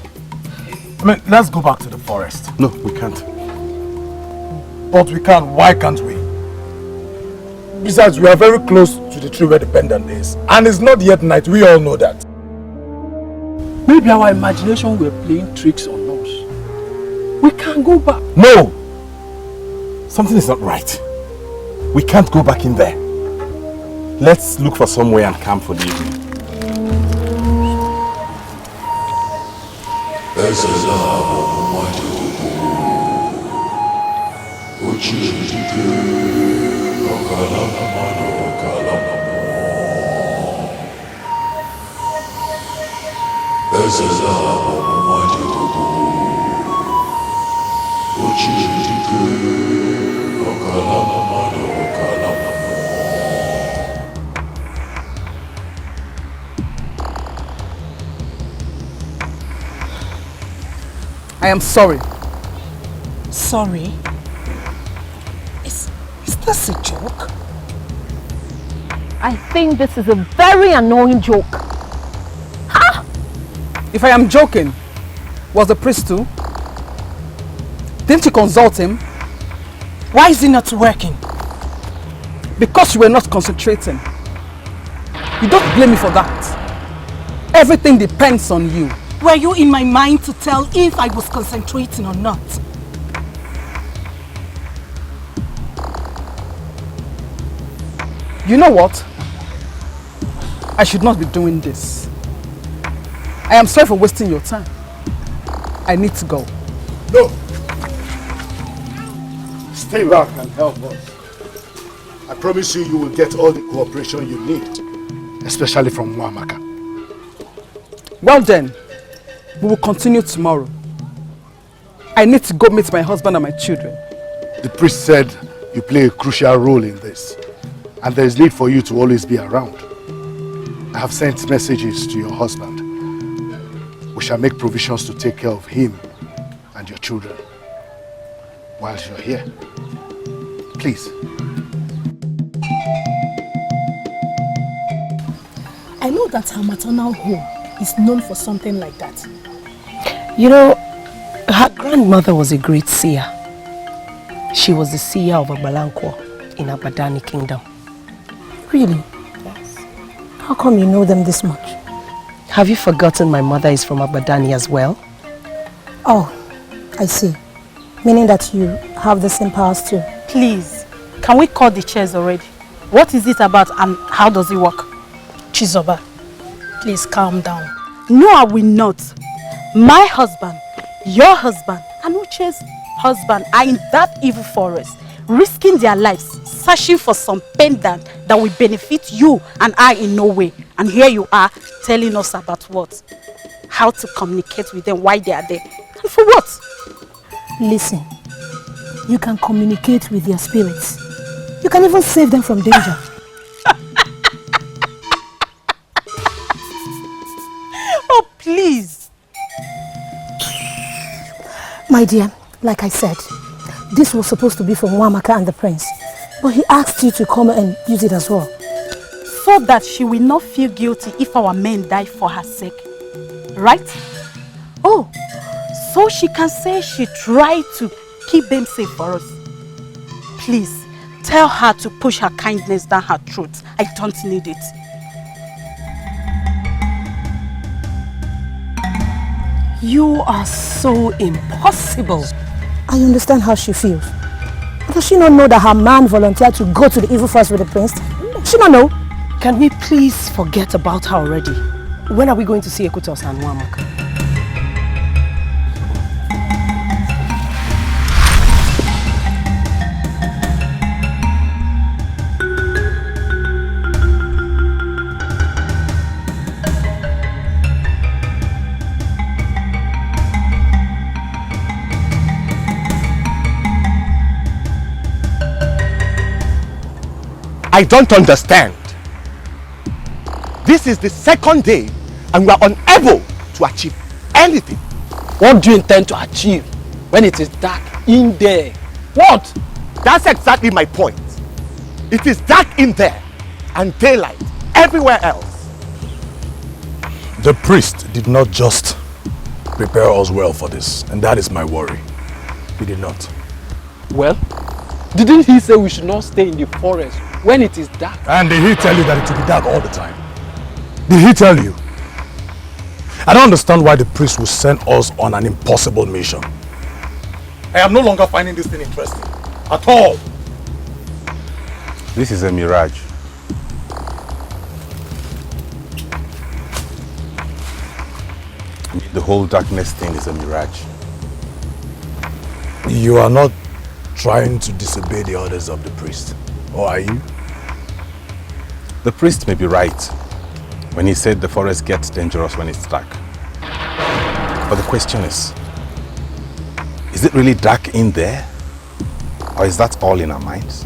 mean, let's go back to the forest. No, we can't. But we can. Why can't we? Besides, we are very close to the tree where the pendant is. And it's not yet night. We all know that. Maybe our imagination were playing tricks on us. We can't go back. No! Something is not right. We can't go back in there. Let's look for somewhere and camp for the evening. I am sorry. Sorry? Is this a joke? I think this is a very annoying joke. Ha! If I am joking, was the priest too? Didn't you consult him? Why is he not working? Because you were not concentrating. You don't blame me for that. Everything depends on you. Were you in my mind to tell if I was concentrating or not? You know what? I should not be doing this. I am sorry for wasting your time. I need to go. No! Stay back and help us. I promise you, you will get all the cooperation you need, especially from Nwamaka. Well then, we will continue tomorrow. I need to go meet my husband and my children. The priest said you play a crucial role in this, and there is need for you to always be around. I have sent messages to your husband. We shall make provisions to take care of him and your children while you're here. Please. I know that her maternal home is known for something like that. You know, her grandmother was a great seer. She was the seer of Agbalanko in Abadani Kingdom. Really? Yes. How come you know them this much? Have you forgotten my mother is from Abadani as well? Oh, I see. Meaning that you have the same powers too. Please, can we cut the chairs already? What is it about and how does it work? Chizoba, please calm down. No, I will not. My husband, your husband, and Uche's husband are in that evil forest, risking their lives, searching for some pendant that will benefit you and I in no way. And here you are telling us about what? How to communicate with them, why they are there. And for what? Listen, you can communicate with their spirits. You can even save them from danger. Oh, please. My dear, like I said, this was supposed to be for Nwamaka and the prince. But he asked you to come and use it as well. So that she will not feel guilty if our men die for her sake. Right? Oh, so she can say she tried to keep them safe for us. Please, tell her to push her kindness down her throat. I don't need it. You are so impossible. I understand how she feels. Does she not know that her man volunteered to go to the evil forest with the prince? Does she not know? Can we please forget about her already? When are we going to see Ekutos and Nwamaka? I don't understand. This is the second day and we are unable to achieve anything. What do you intend to achieve when it is dark in there? What? That's exactly my point. It is dark in there and daylight everywhere else. The priest did not just prepare us well for this, and that is my worry. He did not. Well, didn't he say we should not stay in the forest when it is dark? And did he tell you that it will be dark all the time? Did he tell you? I don't understand why the priest will send us on an impossible mission. I am no longer finding this thing interesting. At all. This is a mirage. The whole darkness thing is a mirage. You are not trying to disobey the orders of the priest, or are you? The priest may be right when he said the forest gets dangerous when it's dark. But the question is it really dark in there? Or is that all in our minds?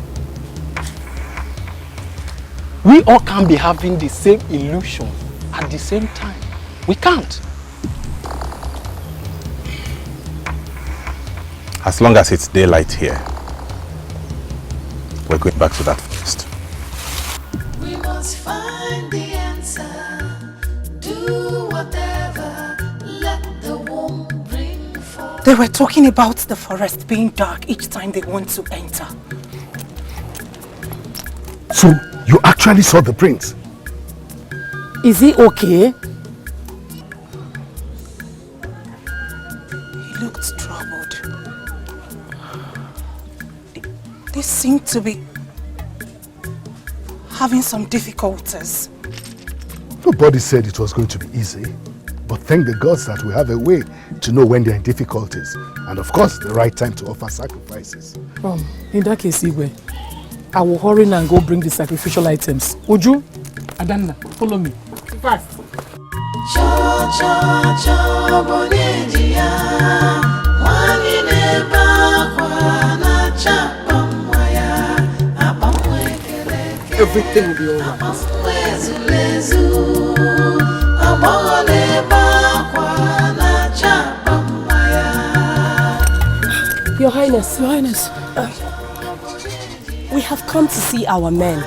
We all can't be having the same illusion at the same time. We can't. As long as it's daylight here, we're going back to that first. We must find the answer. Do whatever. Let the womb bring forth. They were talking about the forest being dark each time they want to enter. So, you actually saw the prince? Is he okay? He looked troubled. They seem to be having some difficulties. Nobody said it was going to be easy. But thank the gods that we have a way to know when they're in difficulties. And of course, the right time to offer sacrifices. In that case, Igwe, I will hurry now and go bring the sacrificial items. Uju, Adanna, follow me. Fast. Everything will be alright. Your Highness, we have come to see our men.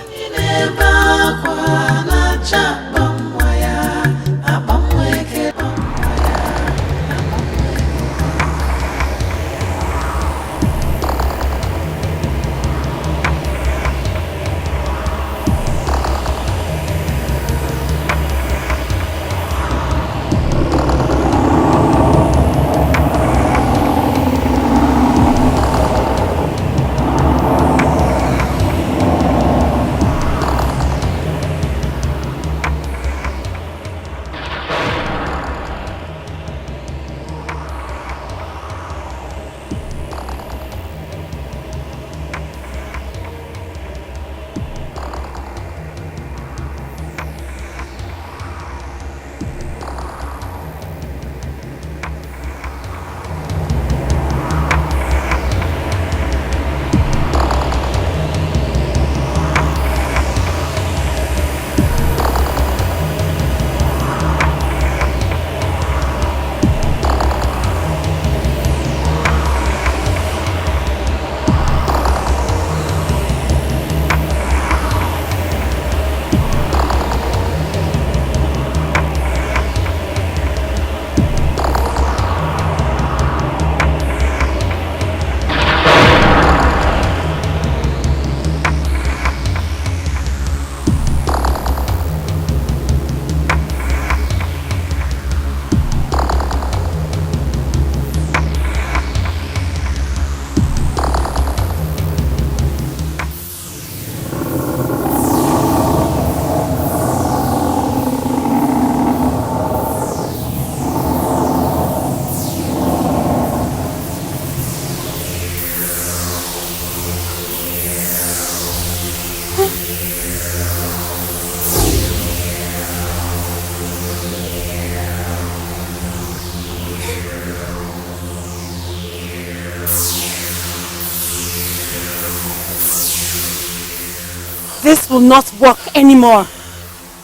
This will not work anymore.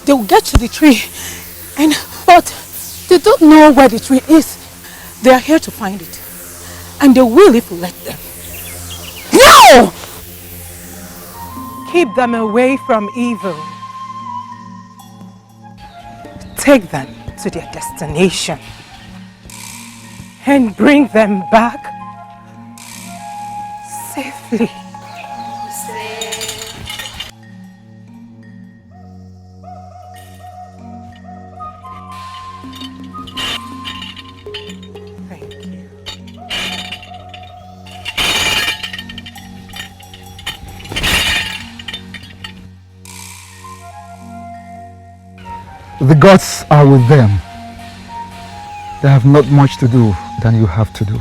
They will get to the tree, but they don't know where the tree is. They are here to find it, and they will if we let them. No! Keep them away from evil. Take them to their destination and bring them back safely. The gods are with them. They have not much to do than you have to do.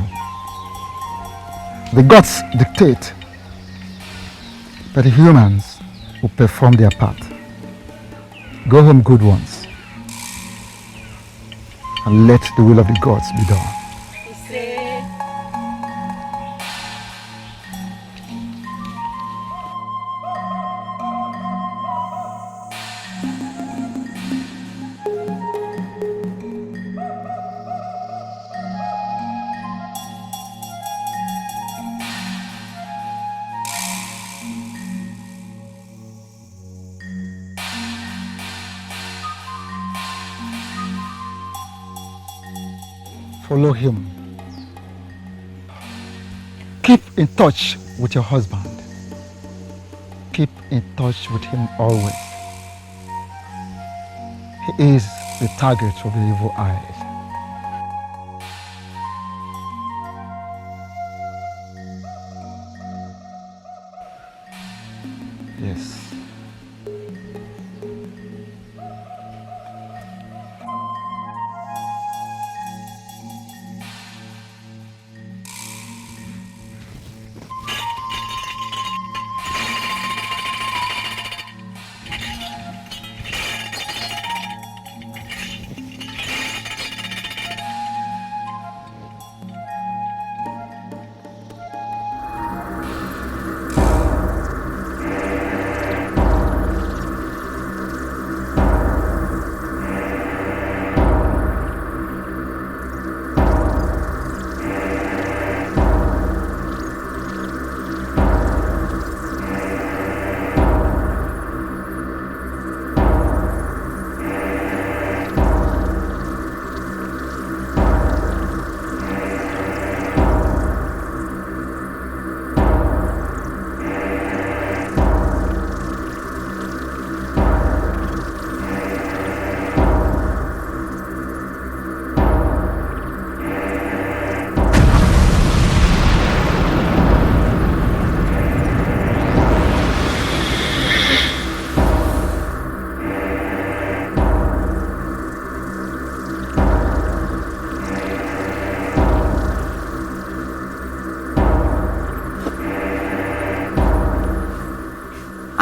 The gods dictate, but the humans will perform their part. Go home, good ones, and let the will of the gods be done. follow him. Keep in touch with your husband. Keep in touch with him always. He is the target of the evil eyes. Yes.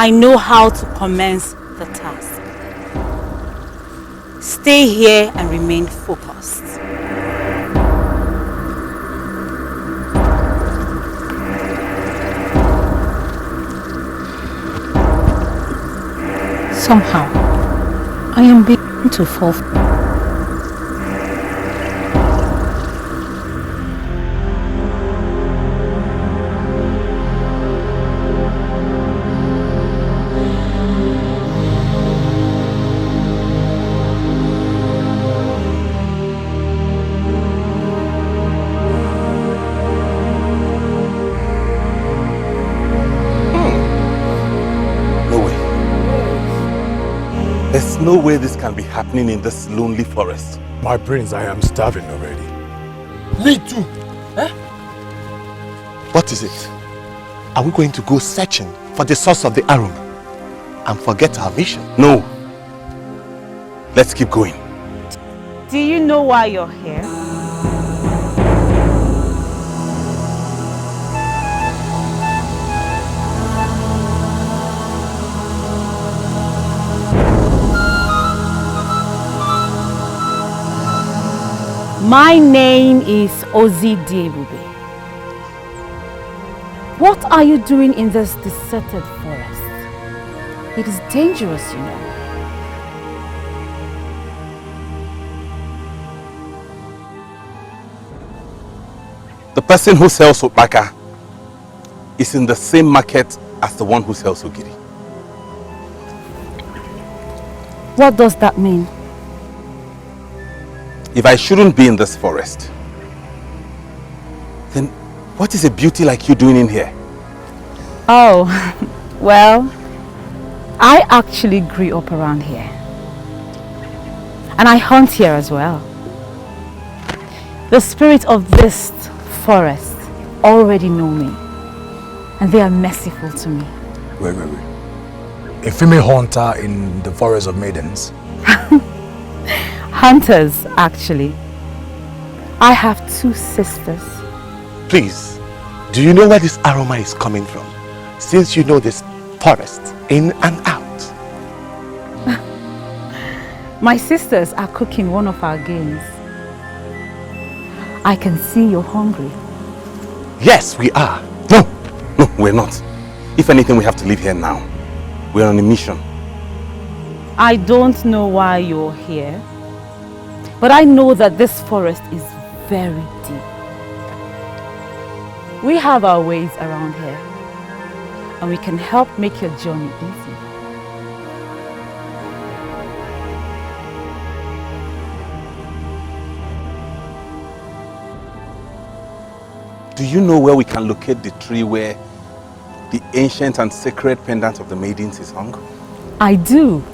I know how to commence the task. Stay here and remain focused. Somehow, I am beginning to fall. There's no way this can be happening in this lonely forest. My prince, I am starving already. Me too. Eh? What is it? Are we going to go searching for the source of the aroma and forget our mission? No. Let's keep going. Do you know why you're here? My name is Ozi. What are you doing in this deserted forest? It is dangerous, you know. The person who sells Opaka is in the same market as the one who sells Ogiri. What does that mean? If I shouldn't be in this forest, then what is a beauty like you doing in here? Oh, well, I actually grew up around here. And I hunt here as well. The spirits of this forest already know me. And they are merciful to me. Wait. A female hunter in the forest of maidens? Hunters, actually. I have 2 sisters. Please, do you know where this aroma is coming from? Since you know this forest in and out. My sisters are cooking one of our games. I can see you're hungry. Yes, we are. No, we're not. If anything, we have to leave here now. We're on a mission. I don't know why you're here, but I know that this forest is very deep. We have our ways around here, and we can help make your journey easy. Do you know where we can locate the tree where the ancient and sacred pendant of the maidens is hung? I do.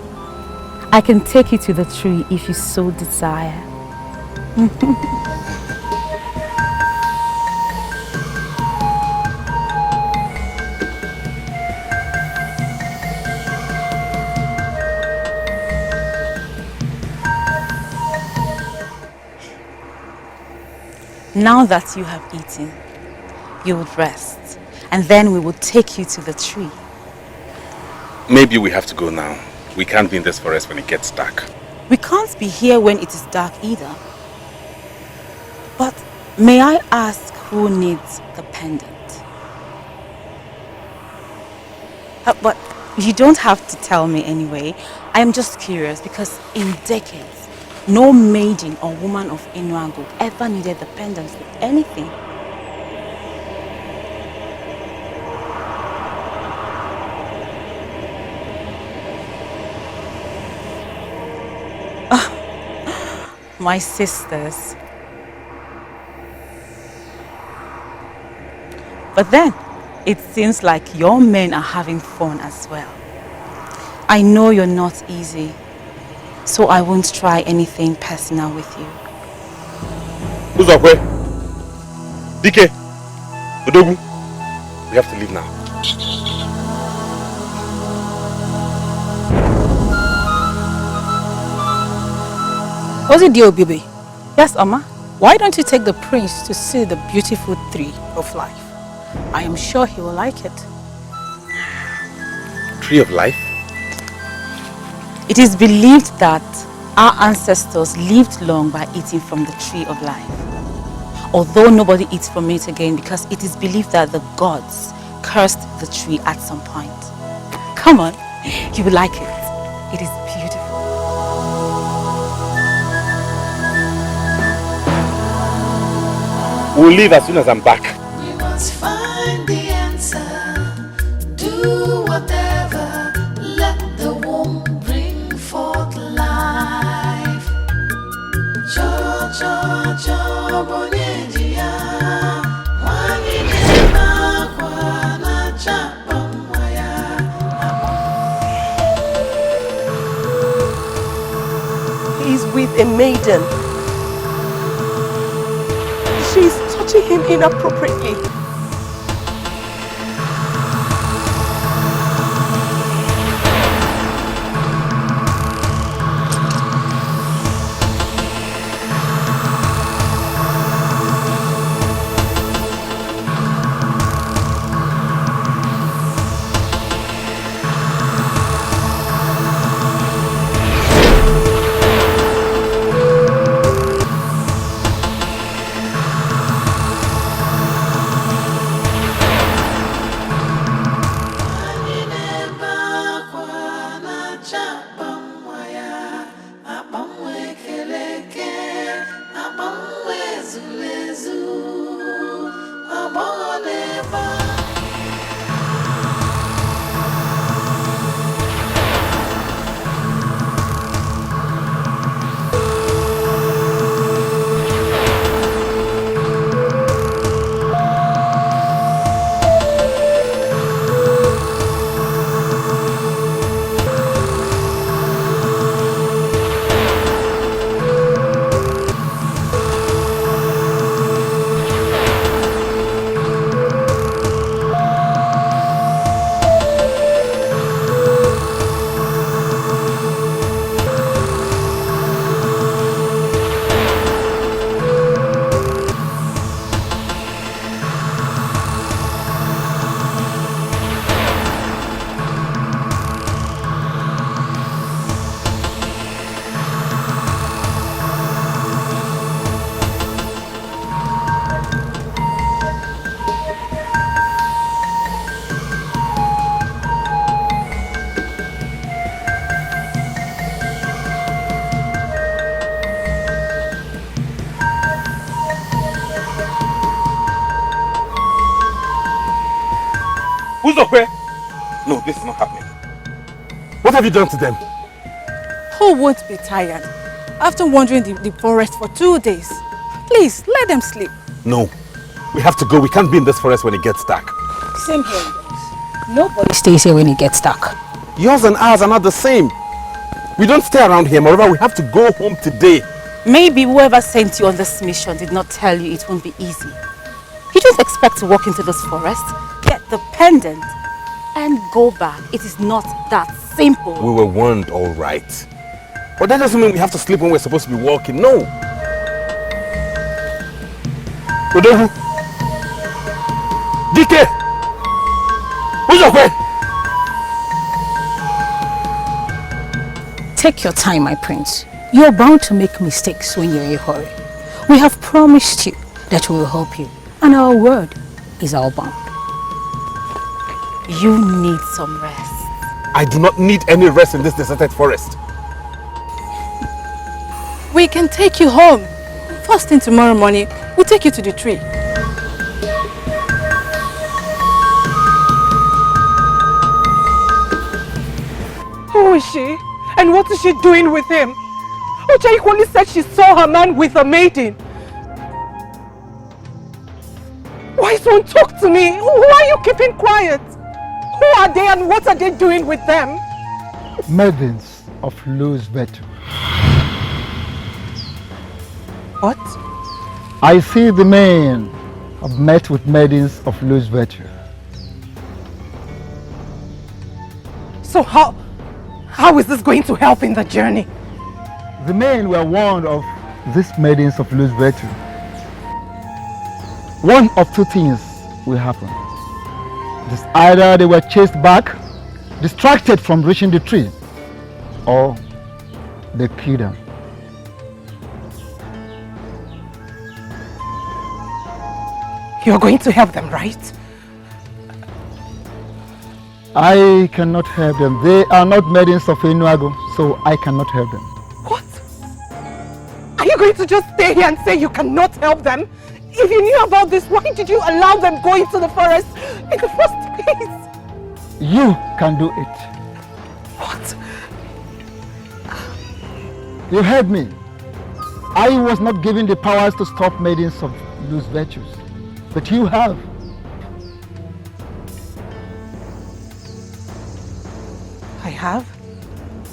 I can take you to the tree if you so desire. Now that you have eaten, you would rest, and then we will take you to the tree. Maybe we have to go now. We can't be in this forest when it gets dark. We can't be here when it is dark either. But may I ask who needs the pendant? But you don't have to tell me anyway. I am just curious because in decades, no maiden or woman of ObiagO ever needed the pendant for anything. My sisters. But then, it seems like your men are having fun as well. I know you're not easy, so I won't try anything personal with you. Uzokwe, Dike, Odogu, we have to leave now. Was it dear baby? Yes, Amma. Why don't you take the prince to see the beautiful tree of life? I am sure he will like it. Tree of life? It is believed that our ancestors lived long by eating from the tree of life. Although nobody eats from it again because it is believed that the gods cursed the tree at some point. Come on, you will like it. It is beautiful. We'll leave as soon as I'm back. We must find the answer. Do whatever. Let the womb bring forth life. Cho cho cho bonyedia. Wani nena kwa na chapa mwaya. He's with a maiden. She's touching him inappropriately. Uzokwe! No, this is not happening. What have you done to them? Who won't be tired after wandering the forest for 2 days? Please, let them sleep. No. We have to go. We can't be in this forest when it gets dark. Same here. Nobody stays here when it gets dark. Yours and ours are not the same. We don't stay around here. Moreover, we have to go home today. Maybe whoever sent you on this mission did not tell you it won't be easy. You just expect to walk into this forest, get the pendant, and go back. It is not that simple. We were warned, all right. But that doesn't mean we have to sleep when we're supposed to be walking. No. Ugezu. DK. Who's your friend? Take your time, my prince. You're bound to make mistakes when you're in a hurry. We have promised you that we will help you, and our word is our bond. You need some rest. I do not need any rest in this deserted forest. We can take you home. First thing tomorrow morning, we'll take you to the tree. Who is she? And what is she doing with him? Uche only said she saw her man with a maiden. Why don't talk to me? Why are you keeping quiet? Who are they and what are they doing with them? Maidens of loose virtue. What? I see the men have met with maidens of loose virtue. So how is this going to help in the journey? The men were warned of these maidens of loose virtue. One of two things will happen. It is either they were chased back, distracted from reaching the tree, or they killed them. You're going to help them, right? I cannot help them. They are not maidens of ObiagO, so I cannot help them. What? Are you going to just stay here and say you cannot help them? If you knew about this, why did you allow them go into the forest in the first place? You can do it. What? You heard me. I was not given the powers to stop maidens of loose virtues, but you have. I have?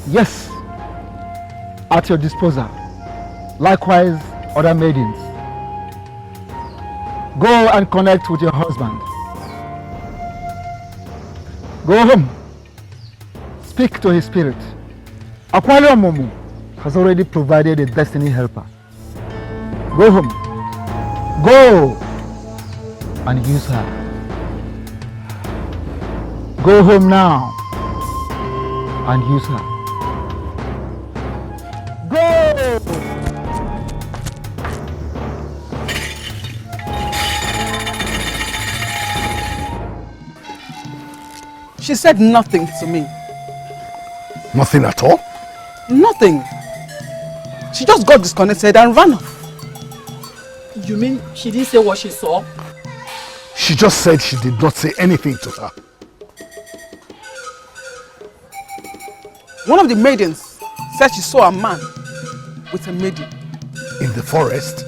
Yes, at your disposal. Likewise, other maidens. Go and connect with your husband. Go home. Speak to his spirit. Aqualio Momu has already provided a destiny helper. Go home. Go and use her. Go home now and use her. Go! She said nothing to me. Nothing at all? Nothing. She just got disconnected and ran off. You mean she didn't say what she saw? She just said she did not say anything to her. One of the maidens said she saw a man with a maiden. In the forest?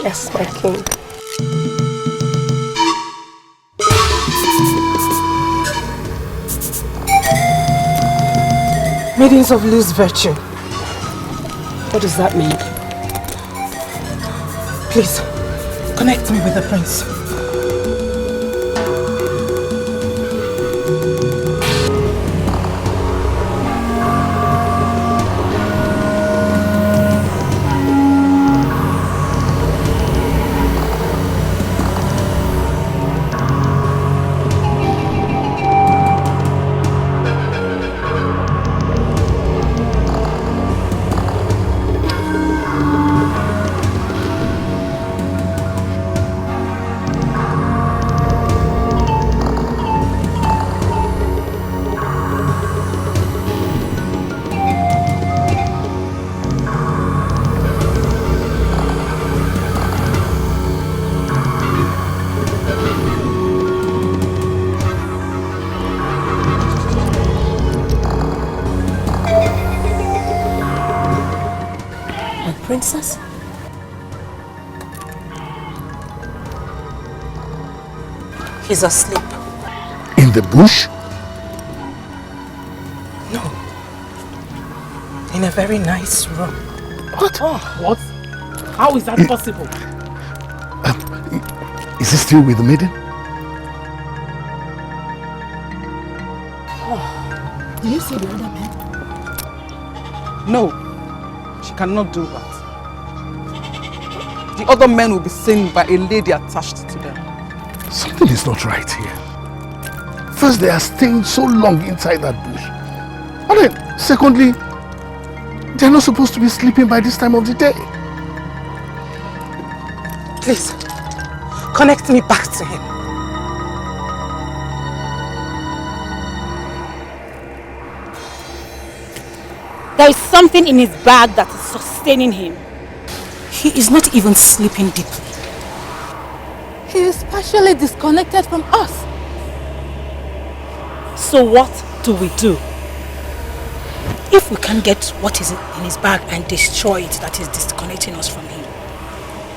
Yes, my king. Maidens of loose virtue. What does that mean? Please, connect me with the prince. Princess? He's asleep. In the bush? No. In a very nice room. What? Oh, what? How is that possible? Is he still with the maiden? Oh. Do you see the other men? No, she cannot do that. The other men will be seen by a lady attached to them. Something is not right here. First, they are staying so long inside that bush. And then, secondly, they are not supposed to be sleeping by this time of the day. Please, connect me back to him. There is something in his bag that is sustaining him. He is not even sleeping deeply. He is partially disconnected from us. So what do we do? If we can get what is in his bag and destroy it that is disconnecting us from him,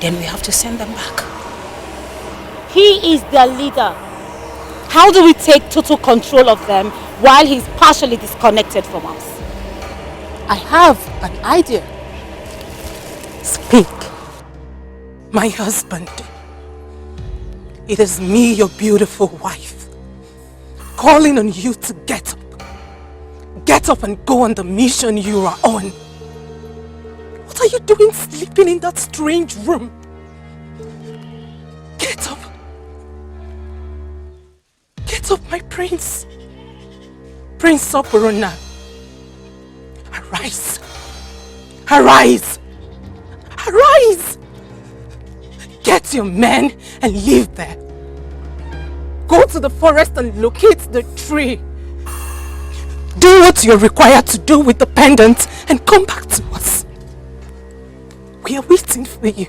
then we have to send them back. He is their leader. How do we take total control of them while he's partially disconnected from us? I have an idea. Speak. My husband. It is me, your beautiful wife, calling on you to get up. Get up and go on the mission you are on. What are you doing sleeping in that strange room? Get up. Get up, my prince. Prince Sopurunna. Arise. Arise. Arise. Get your men and leave there. Go to the forest and locate the tree. Do what you're required to do with the pendant and come back to us. We are waiting for you.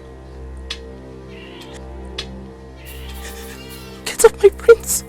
Get up, my prince.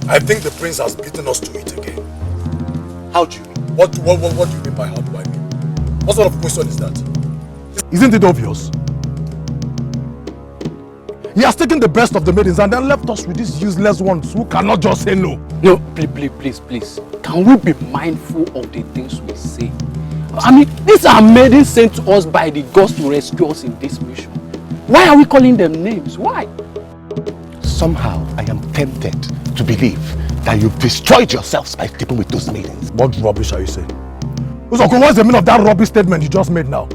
I think the prince has beaten us to it again. How do you mean? What do you mean by how do I mean? What sort of question is that? Isn't it obvious? He has taken the best of the maidens and then left us with these useless ones who cannot just say no. No, please. Can we be mindful of the things we say? I mean, these are maidens sent to us by the gods to rescue us in this mission. Why are we calling them names? Why? Somehow, I am tempted to believe that you've destroyed yourselves by sleeping with those maidens. What rubbish are you saying? Uzoko, what's the meaning of that rubbish statement you just made now?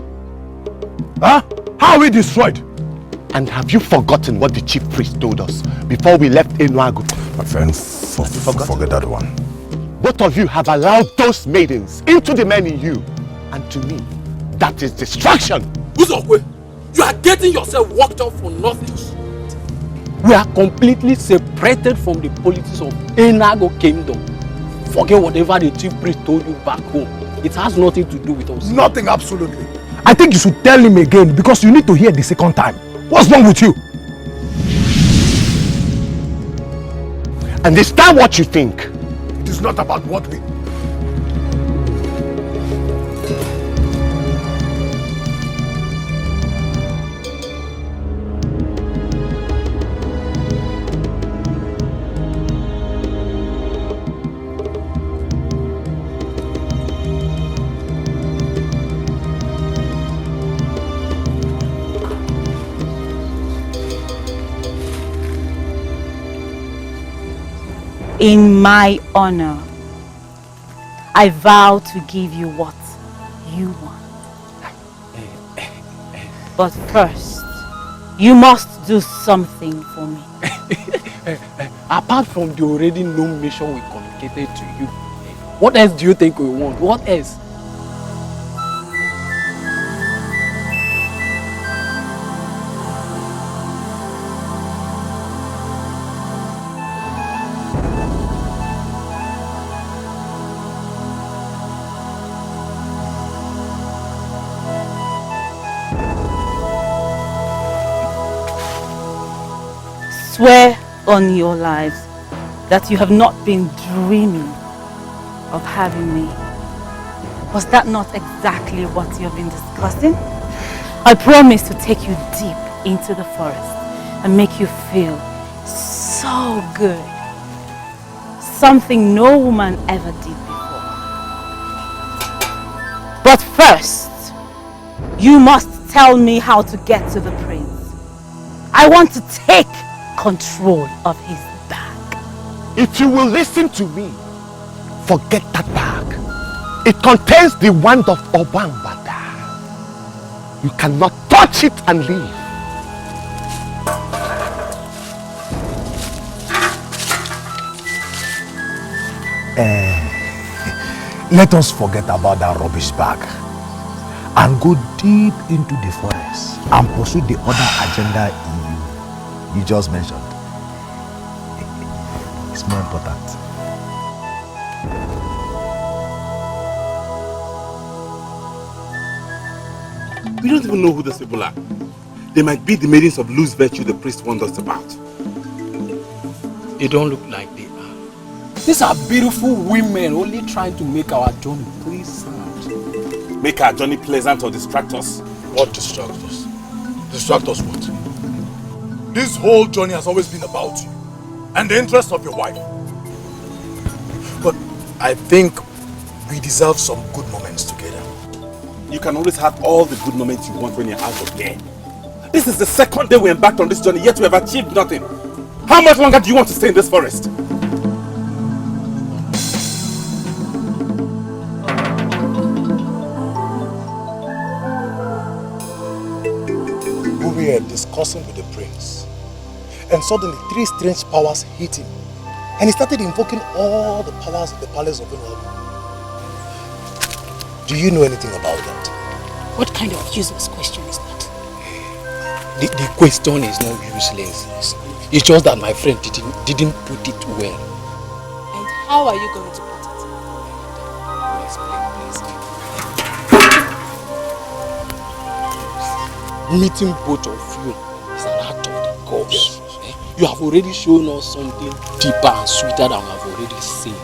Huh? How are we destroyed? And have you forgotten what the chief priest told us before we left Unraveling? My friend, forget that one. Both of you have allowed those maidens into the men in you. And to me, that is destruction. Uzokwe, you are getting yourself worked up for nothing. We are completely separated from the politics of Enago Kingdom. Forget whatever the chief priest told you back home. It has nothing to do with us. Nothing, absolutely. I think you should tell him again because you need to hear the second time. What's wrong with you? Understand what you think. It is not about what we... In my honor, I vow to give you what you want. But first, you must do something for me. Apart from the already known mission we communicated to you, what else do you think we want? What else? swear on your lives that you have not been dreaming of having me. Was that not exactly what you have been discussing? I promise to take you deep into the forest and make you feel so good. Something no woman ever did before. But first, you must tell me how to get to the prince. I want to take control of his bag. If you will listen to me, forget that bag. It contains the wand of Obambada. You cannot touch it and leave. Let us forget about that rubbish bag and go deep into the forest and pursue the other agenda you just mentioned. It's more important. We don't even know who those people are. They might be the maidens of loose virtue the priest warned us about. They don't look like they are. These are beautiful women only trying to make our journey pleasant. Make our journey pleasant or distract us? What distract us? Distract us what? This whole journey has always been about you and the interest of your wife. But I think we deserve some good moments together. You can always have all the good moments you want when you're out of there. This is the second day we embarked on this journey, yet we have achieved nothing. How much longer do you want to stay in this forest? We were discussing with the prince, and suddenly 3 strange powers hit him, and he started invoking all the powers of the palace of Unraveling. Do you know anything about that? What kind of useless question is that? The question is not useless. It's just that my friend didn't put it well. And how are you going to put it? Meeting both of you is an act of the gods. You have already shown us something deeper and sweeter than we have already seen.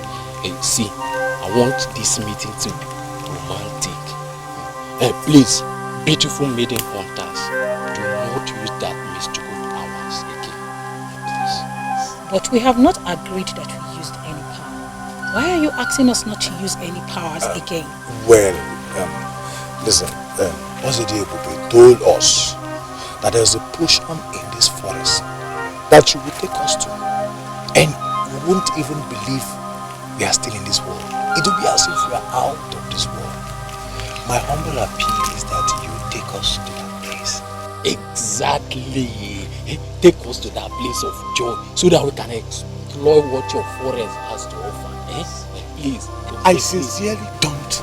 See, I want this meeting to be romantic. Please, beautiful maiden hunters, do not use that mystical powers again. Please. But we have not agreed that we used any power. Why are you asking us not to use any powers again? Well, listen, ObiagO told us that there's a potion in this forest that you will take us to, and we won't even believe we are still in this world. It will be as if we are out of this world. My humble appeal is that you take us to that place. Exactly. Take us to that place of joy so that we can explore what your forest has to offer. Please. I sincerely don't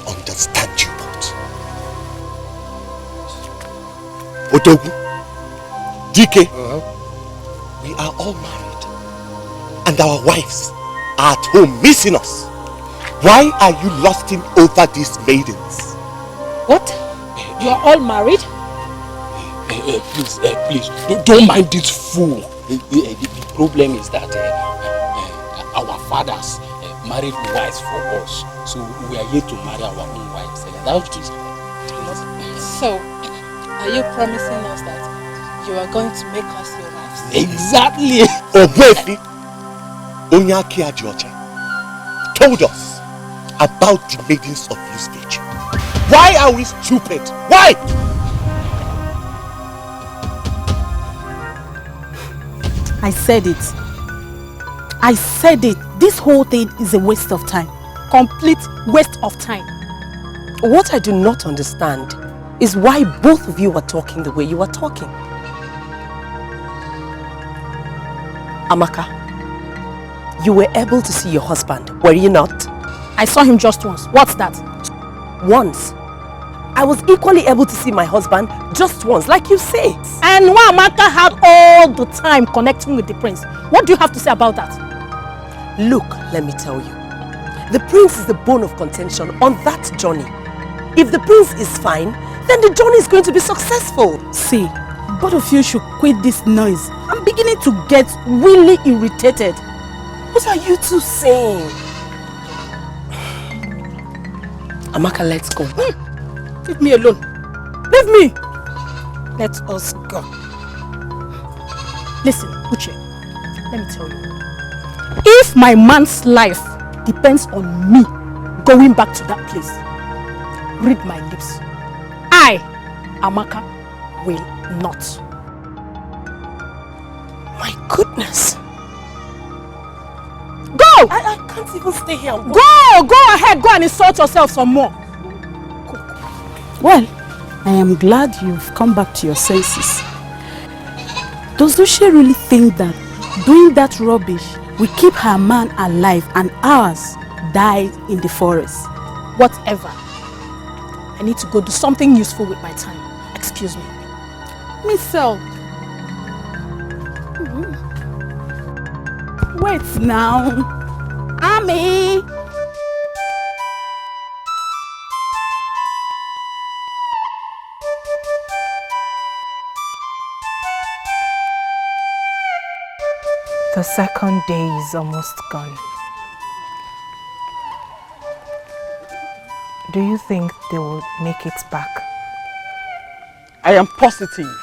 understand you both. Otogu, DK, we are all married and our wives are at home missing us. Why are you lusting over these maidens? What? You are all married? Please, don't mind this fool. The problem is that our fathers married wives for us, so we are here to marry our own wives. So, are you promising us that you are going to make us your wives? Exactly. Obwefi Onyaki Ajiocha told us about the maidens of loose virtue. Why are we stupid? Why? I said it. I said it. This whole thing is a waste of time. Complete waste of time. What I do not understand is why both of you are talking the way you are talking. Amaka, you were able to see your husband, were you not? I saw him just once. What's that? Once? I was equally able to see my husband just once, like you say. And Amaka had all the time connecting with the prince. What do you have to say about that? Look, let me tell you. The prince is the bone of contention on that journey. If the prince is fine, then the journey is going to be successful. See, both of you should quit this noise. I'm beginning to get really irritated. What are you two saying? Amaka, let's go. Leave me alone. Leave me. Let us go. Listen, Uche, let me tell you. If my man's life depends on me going back to that place, read my lips. I, Amaka, will not. My goodness. Go! I can't even stay here. Go ahead, go and insult yourself some more. Well, I am glad you've come back to your senses. Does Uche really think that doing that rubbish will keep her man alive and ours die in the forest? Whatever. I need to go do something useful with my time. Excuse me. Michelle. Wait now. Ami! The second day is almost gone. Do you think they will make it back? I am positive.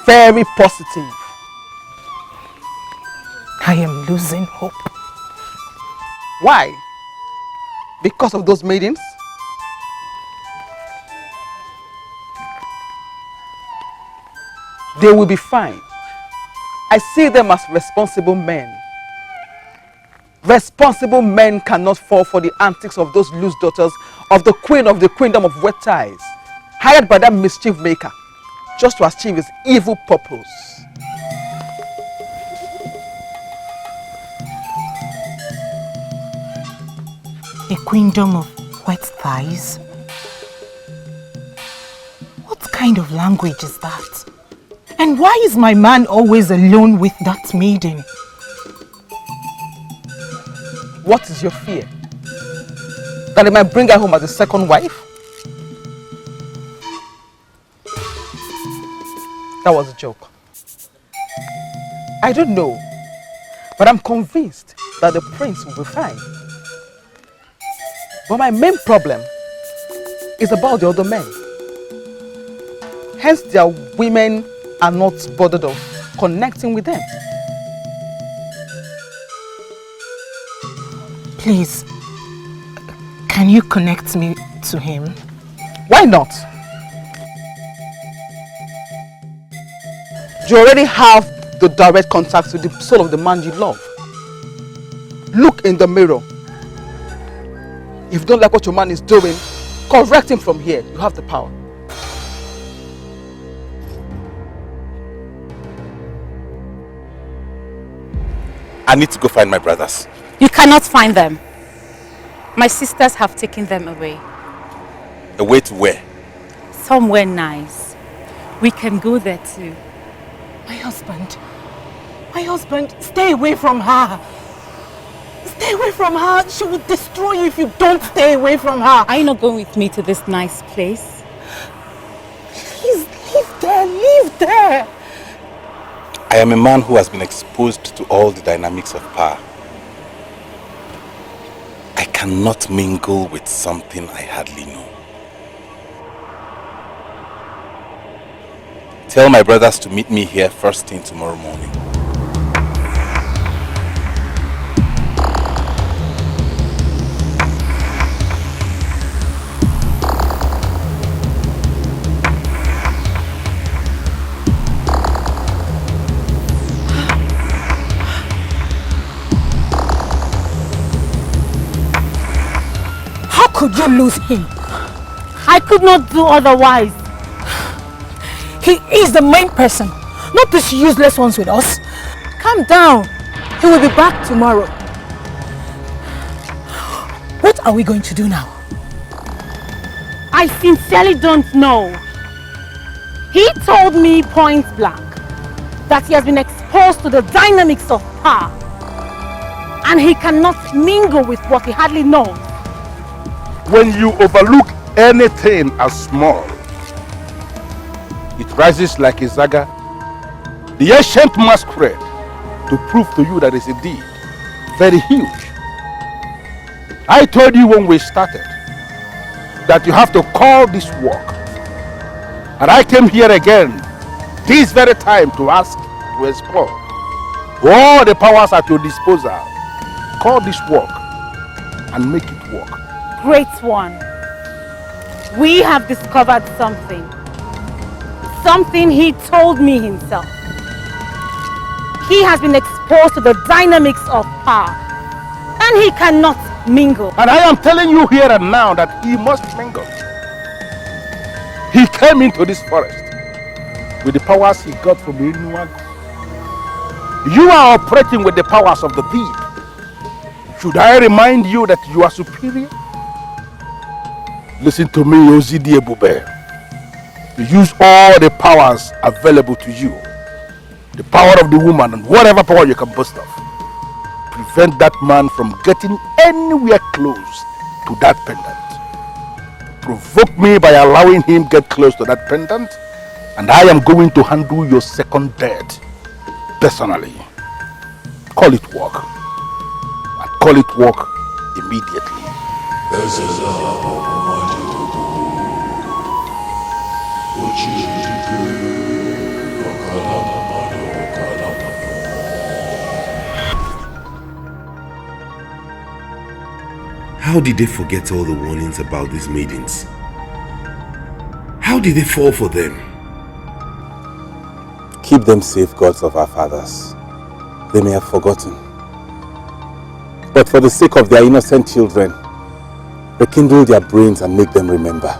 Very positive. I am losing hope. Why? Because of those maidens? They will be fine. I see them as responsible men. Responsible men cannot fall for the antics of those loose daughters of the queen of the kingdom of wet ties, hired by that mischief maker just to achieve his evil purpose. A kingdom of wet thighs? What kind of language is that? And why is my man always alone with that maiden? What is your fear? That he might bring her home as a second wife? That was a joke. I don't know, but I'm convinced that the prince will be fine. But my main problem is about the other men. Hence their women are not bothered of connecting with them. Please, can you connect me to him? Why not? You already have the direct contact with the soul of the man you love. Look in the mirror. If you don't like what your man is doing, correct him from here. You have the power. I need to go find my brothers. You cannot find them. My sisters have taken them away. Away to where? Somewhere nice. We can go there too. My husband, stay away from her. Stay away from her. She will destroy you if you don't stay away from her. Are you not going with me to this nice place? Please, leave there. I am a man who has been exposed to all the dynamics of power. I cannot mingle with something I hardly know. Tell my brothers to meet me here first thing tomorrow morning. How could you lose him? I could not do otherwise. He is the main person, not these useless ones with us. Calm down. He will be back tomorrow. What are we going to do now? I sincerely don't know. He told me point blank that he has been exposed to the dynamics of power and he cannot mingle with what he hardly knows. When you overlook anything as small, it rises like a saga, the ancient masquerade, to prove to you that it's indeed very huge. I told you when we started that you have to call this work. And I came here again this very time to ask, to explore all the powers at your disposal. Call this work and make it work. Great one. We have discovered something. Something he told me himself. He has been exposed to the dynamics of power, and he cannot mingle. And I am telling you here and now that he must mingle. He came into this forest with the powers he got from Ugezu. You are operating with the powers of the deep. Should I remind you that you are superior? Listen to me, Ozidi Ebube. You use all the powers available to you. The power of the woman and whatever power you can boast of. Prevent that man from getting anywhere close to that pendant. Provoke me by allowing him get close to that pendant, and I am going to handle your second death personally. Call it work. And call it work immediately. How did they forget all the warnings about these maidens? How did they fall for them? Keep them safe, gods of our fathers. They may have forgotten. But for the sake of their innocent children, rekindle their brains and make them remember.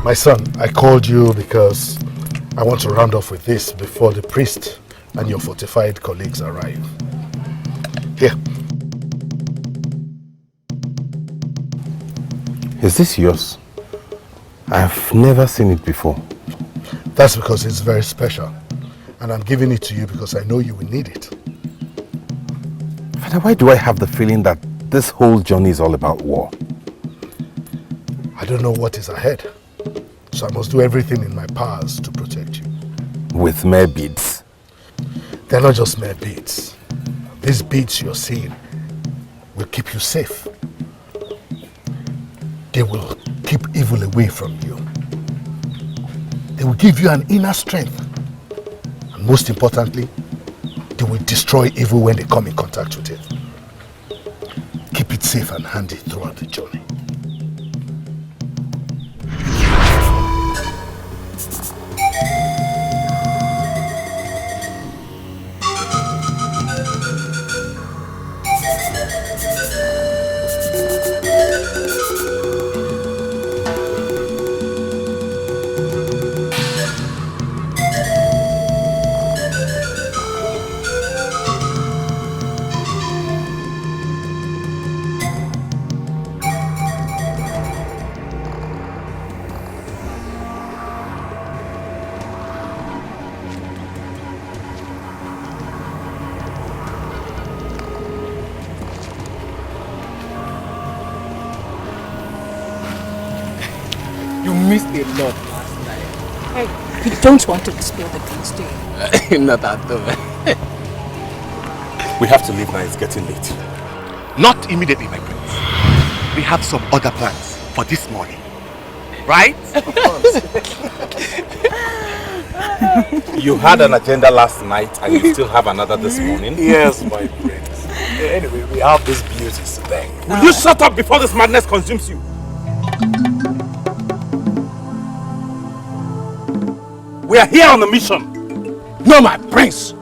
My son, I called you because I want to round off with this before the priest and your fortified colleagues arrive. Here. Is this yours? I've never seen it before. That's because it's very special. And I'm giving it to you because I know you will need it. Father, why do I have the feeling that this whole journey is all about war? I don't know what is ahead. So I must do everything in my powers to protect you. With mere beads? They're not just mere beads. These beads you're seeing will keep you safe. They will keep evil away from you. They will give you an inner strength. And most importantly, they will destroy evil when they come in contact with it. Keep it safe and handy throughout the journey. Missed a lot last night. Hey, you don't want to spill the drinks, do you? Not at all. We have to leave now, it's getting late. Not immediately, my prince. We have some other plans for this morning. Right? Of course. You had an agenda last night and you still have another this morning? Yes, my prince. Anyway, we have these beauties to thank. Will you shut up before this madness consumes you? We are here on a mission. No, my prince.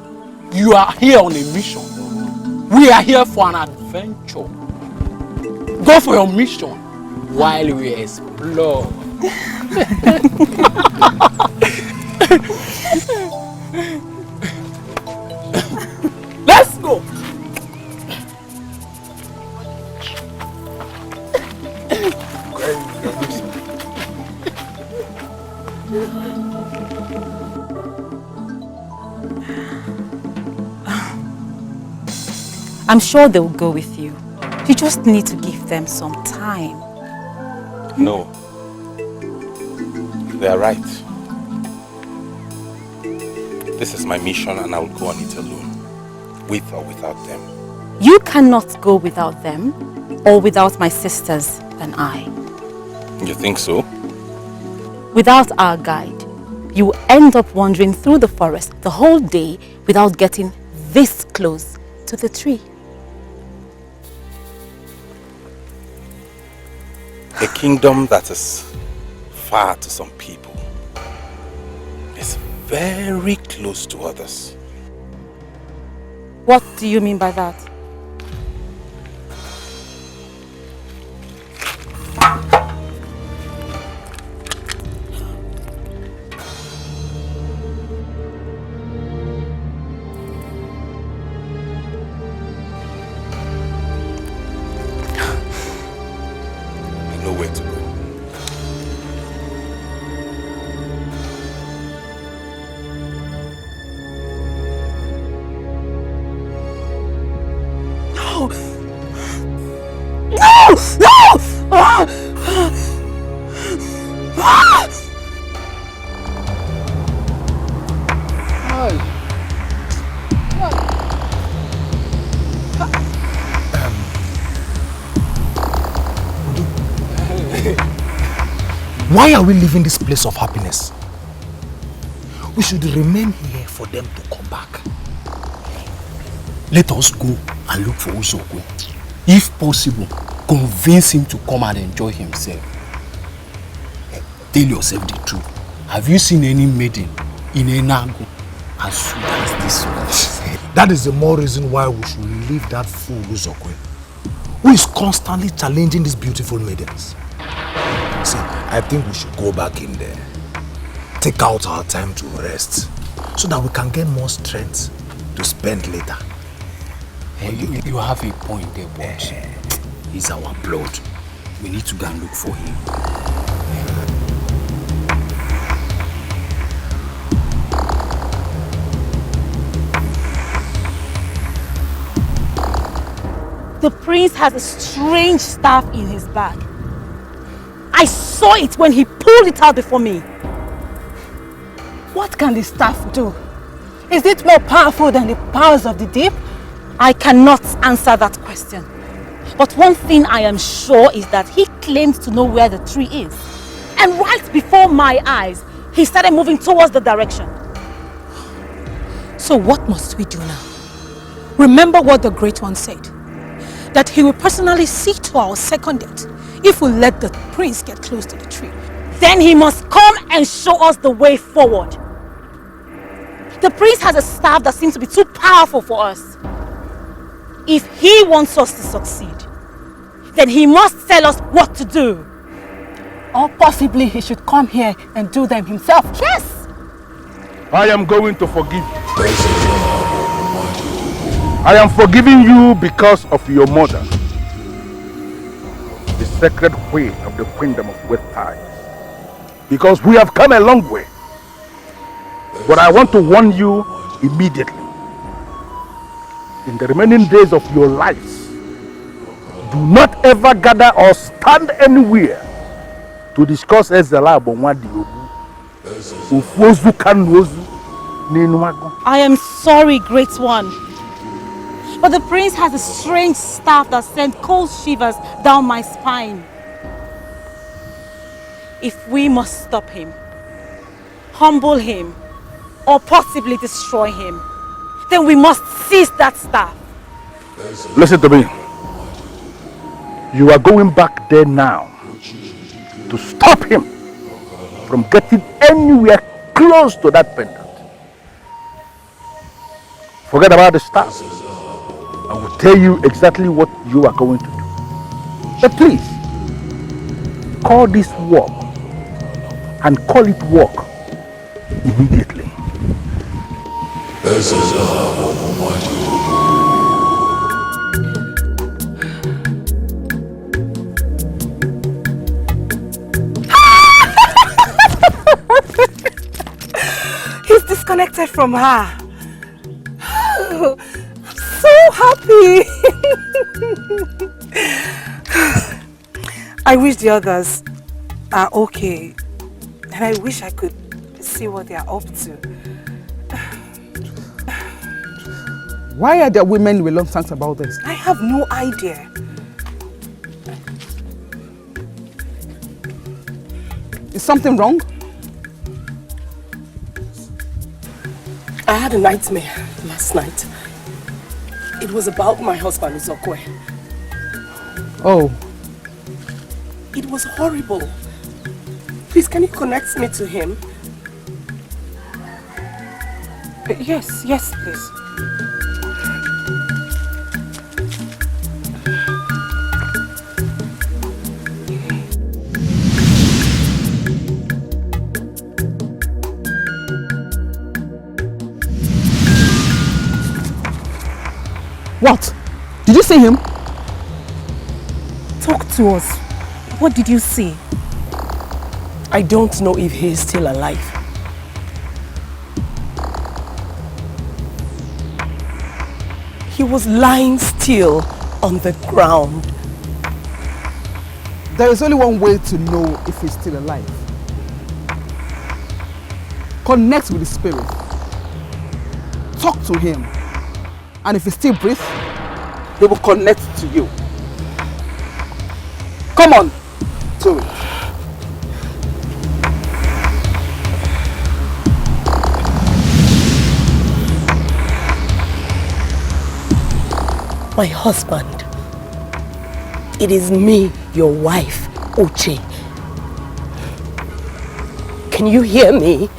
You are here on a mission. We are here for an adventure. Go for your mission while we explore. Let's go. I'm sure they will go with you. You just need to give them some time. No. They are right. This is my mission and I will go on it alone. With or without them. You cannot go without them or without my sisters and I. You think so? Without our guide, you will end up wandering through the forest the whole day without getting this close to the tree. A kingdom that is far to some people is very close to others. What do you mean by that? I know where to go. No! No! Ah! Ah! Why are we leaving this place of happiness? We should remain here for them to come back. Let us go and look for Ugezu. If possible, convince him to come and enjoy himself. Tell yourself the truth. Have you seen any maiden in Enago as sweet as this one? That is the more reason why we should leave that fool Ugezu, who is constantly challenging these beautiful maidens. See, I think we should go back in there, take out our time to rest, so that we can get more strength to spend later. You have a point there, but he's our blood. We need to go and look for him. The prince has a strange staff in his bag. I saw it when he pulled it out before me. What can the staff do? Is it more powerful than the powers of the deep? I cannot answer that question. But one thing I am sure is that he claims to know where the tree is. And right before my eyes, he started moving towards the direction. So what must we do now? Remember what the Great One said, that he will personally see to our second death if we let the prince get close to the tree. Then he must come and show us the way forward. The prince has a staff that seems to be too powerful for us. If he wants us to succeed, then he must tell us what to do. Or possibly he should come here and do them himself. Yes! I am going to forgive you. I am forgiving you because of your mother, the sacred queen of the kingdom of West Tide. Because we have come a long way. But I want to warn you immediately. In the remaining days of your lives, do not ever gather or stand anywhere to discuss Ezela Bonwadiobu. I am sorry, Great One. But the prince has a strange staff that sends cold shivers down my spine. If we must stop him, humble him, or possibly destroy him, then we must seize that staff. Listen to me. You are going back there now to stop him from getting anywhere close to that pendant. Forget about the staff. I will tell you exactly what you are going to do. But please, call this work and call it work immediately. He's disconnected from her. I'm so happy. happy. I wish the others are okay. And I wish I could see what they are up to. Why are there women reluctant about this? I have no idea. Is something wrong? I had a nightmare last night. It was about my husband, Uzokwe. Oh. It was horrible. Please, can you connect me to him? Yes, please. What? Did you see him? Talk to us. What did you see? I don't know if he is still alive. He was lying still on the ground. There is only one way to know if he's still alive. Connect with the spirit. Talk to him. And if he still breathes, he will connect to you. Come on, do it. My husband. It is me, your wife, Uche. Can you hear me?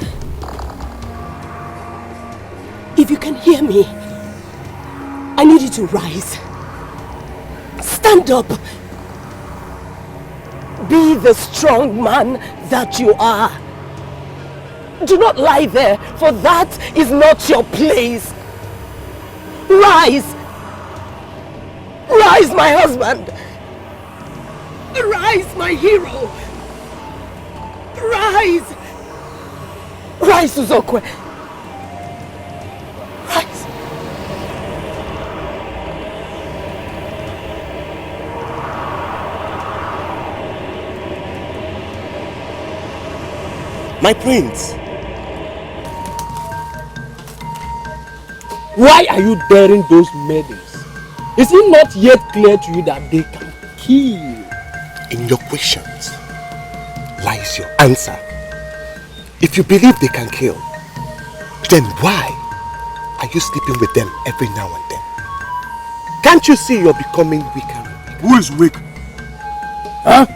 If you can hear me, I need you to rise. Stand up. Be the strong man that you are. Do not lie there, for that is not your place. Rise. Rise, my husband. Rise, my hero. Rise. Rise, Uzokwe. Rise. My prince. Why are you daring those maidens? Is it not yet clear to you that they can kill? In your questions lies your answer. If you believe they can kill, then why are you sleeping with them every now and then? Can't you see you're becoming weaker? Who is weak? Huh?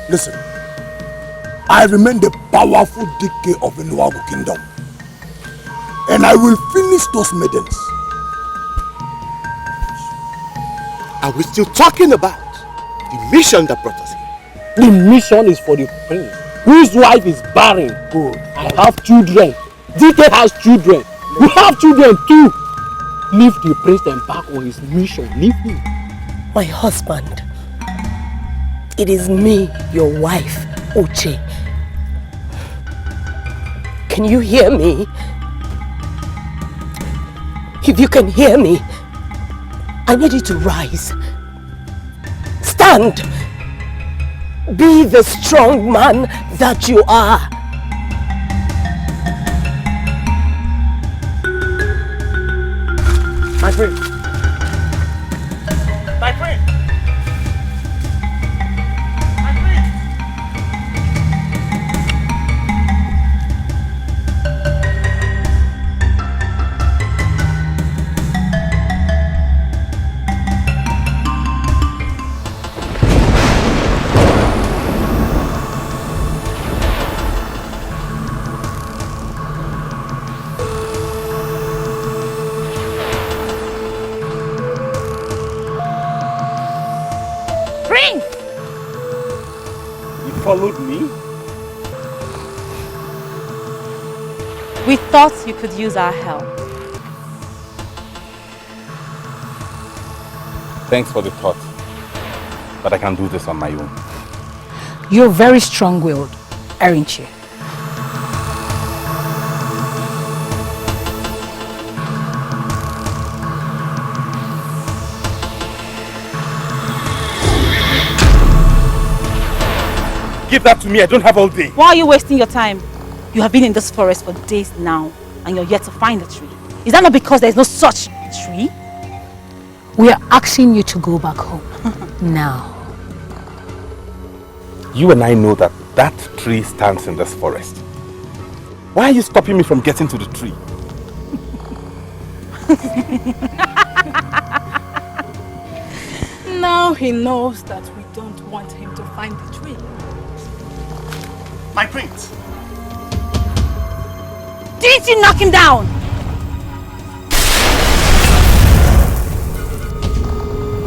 Listen, I remain the powerful decay of the Nuago kingdom. And I will finish those maidens. Are we still talking about the mission that brought us here? The mission is for the prince, whose wife is barren. Good. I have children. DK has children. You have children too. Leave the prince and back on his mission. Leave him. My husband. It is me, your wife, Uche. Can you hear me? If you can hear me, I need you to rise. Stand. Be the strong man that you are. My friend. My friend. Followed me? We thought you could use our help. Thanks for the thought, but I can do this on my own. You're very strong-willed, aren't you? Give that to me, I don't have all day. Why are you wasting your time? You have been in this forest for days now, and you're yet to find the tree. Is that not because there is no such tree? We are asking you to go back home. Now. You and I know that that tree stands in this forest. Why are you stopping me from getting to the tree? Now he knows that we don't want him to find the tree. My prince. Didn't you knock him down?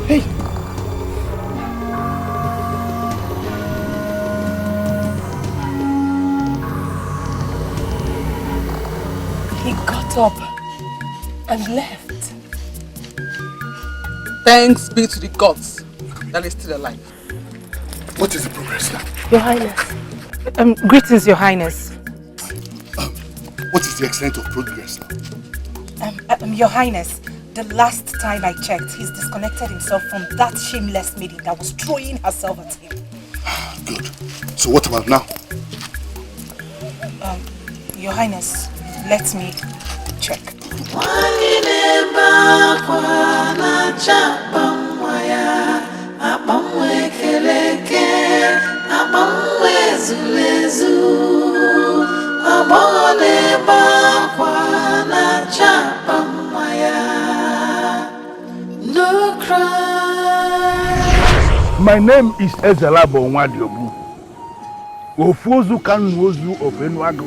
Hey. He got up and left. Thanks be to the gods that is still alive. What is the progress now? Your Highness. Greetings, Your Highness. What is the extent of progress now? Your Highness, the last time I checked, he's disconnected himself from that shameless maiden that was throwing herself at him. Good. So what about now? Your Highness, let me check. No cry. My name is Ezelabo Nwadiobu. Ofuozu Kanuozu of Enuago.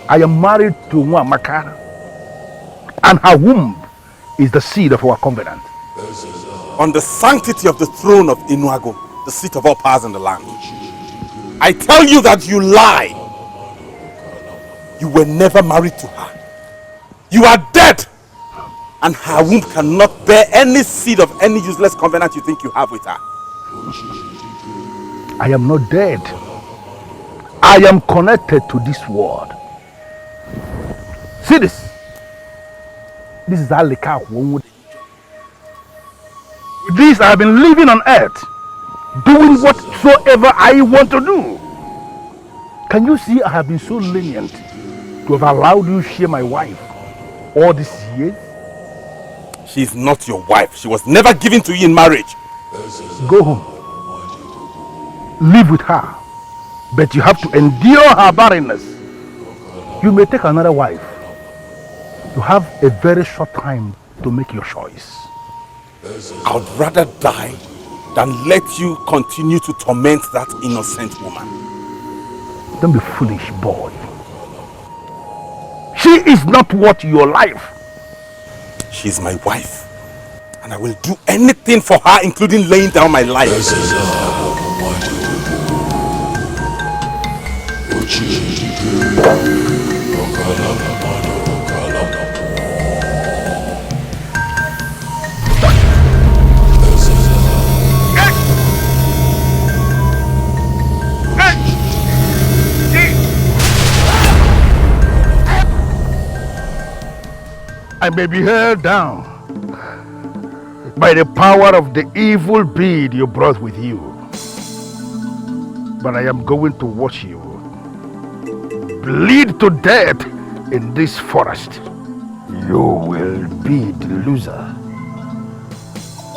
I am married to Nwamaka, and her womb is the seed of our covenant. On the sanctity of the throne of Enuago, the seat of all powers in the land. I tell you that you lie. You were never married to her. You are dead. And her womb cannot bear any seed of any useless covenant you think you have with her. I am not dead. I am connected to this world. See this. This is Alika. With this, I have been living on earth, doing whatsoever I want to do. Can you see I have been so lenient to have allowed you to share my wife all these years? She is not your wife. She was never given to you in marriage. Go home. Live with her. But you have to endure her barrenness. You may take another wife. You have a very short time to make your choice. I would rather die than let you continue to torment that innocent woman. Don't be foolish, boy. She is not worth your life. She is my wife. And I will do anything for her, including laying down my life. I may be held down by the power of the evil being you brought with you. But I am going to watch you bleed to death in this forest. You will be the loser,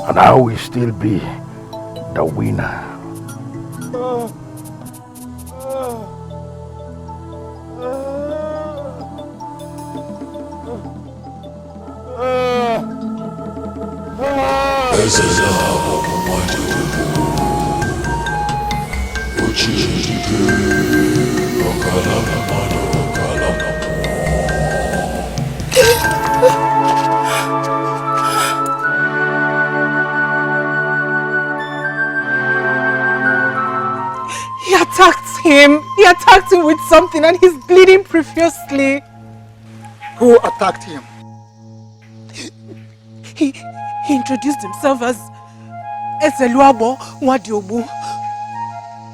and I will still be the winner. He attacked him. He attacked him with something and he's bleeding profusely. Who attacked him? He introduced himself as Ezeluabo Nwadiobu,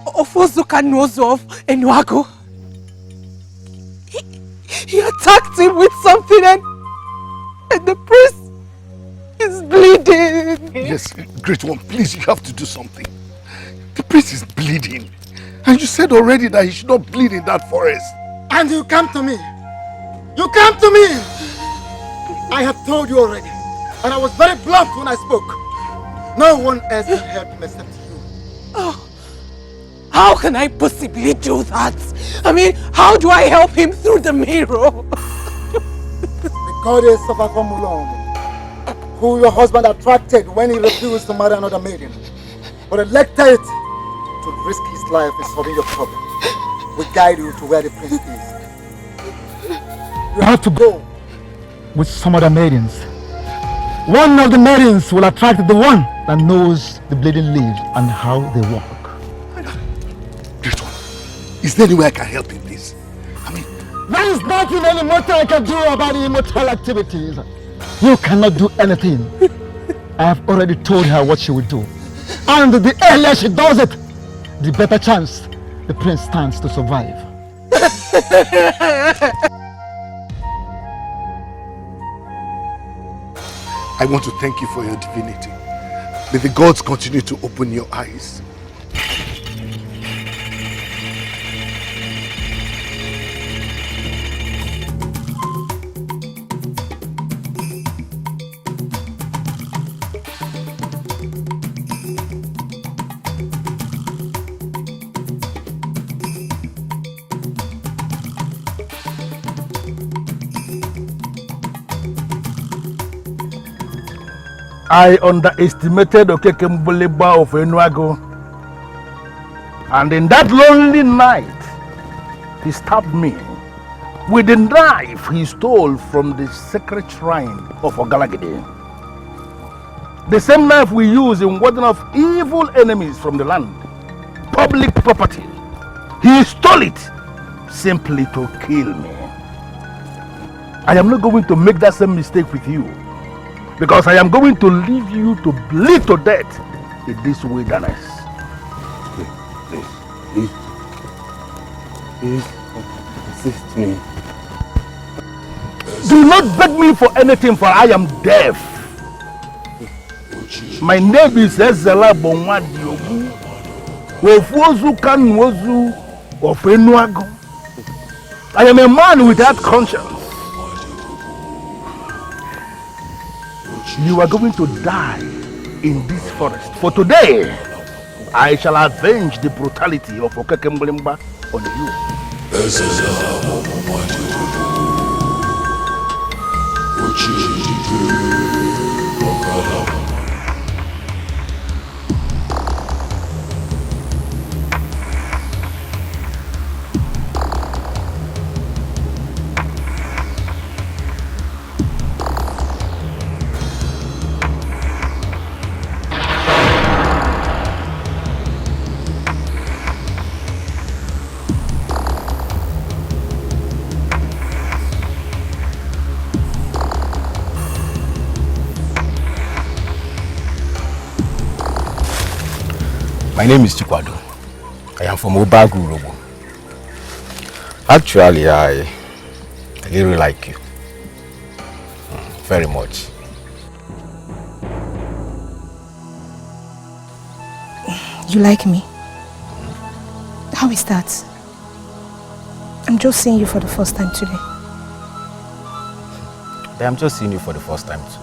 Ofuozu Kanuozu of Enuago. He attacked him with something and the priest is bleeding. Yes, great one, please, you have to do something. The priest is bleeding. And you said already that he should not bleed in that forest. And you come to me. You come to me. I have told you already. And I was very blunt when I spoke. No one else can help him except you. Oh, how can I possibly do that? I mean, how do I help him through the mirror? The goddess of Akomulong, who your husband attracted when he refused to marry another maiden, but elected to risk his life in solving your problem, will guide you to where the prince is. You have to go with some other maidens. One of the maidens will attract the one that knows the bleeding leaves and how they walk. Great one, is there any way I can help him, please? There is nothing any mortal can do about the immortal activities. You cannot do anything. I have already told her what she will do. And the earlier she does it, the better chance the prince stands to survive. I want to thank you for your divinity. May the gods continue to open your eyes. I underestimated Okekembuleba of Enuago, and in that lonely night, he stabbed me with the knife he stole from the sacred shrine of Ogalagide. The same knife we use in warding off evil enemies from the land, public property. He stole it simply to kill me. I am not going to make that same mistake with you, because I am going to leave you to bleed to death in this wilderness. Please, assist me. Do not beg me for anything, for I am deaf. My name is Ezela Bonwadiogu, Ofuozu Kanwozu of Enuago. I am a man without conscience. You are going to die in this forest. For today, I shall avenge the brutality of Okekembulimba on you. My name is Chikwado. I am from ObiagO. Actually, I really like you. Very much. You like me? How is that? I'm just seeing you for the first time today. I'm just seeing you for the first time too.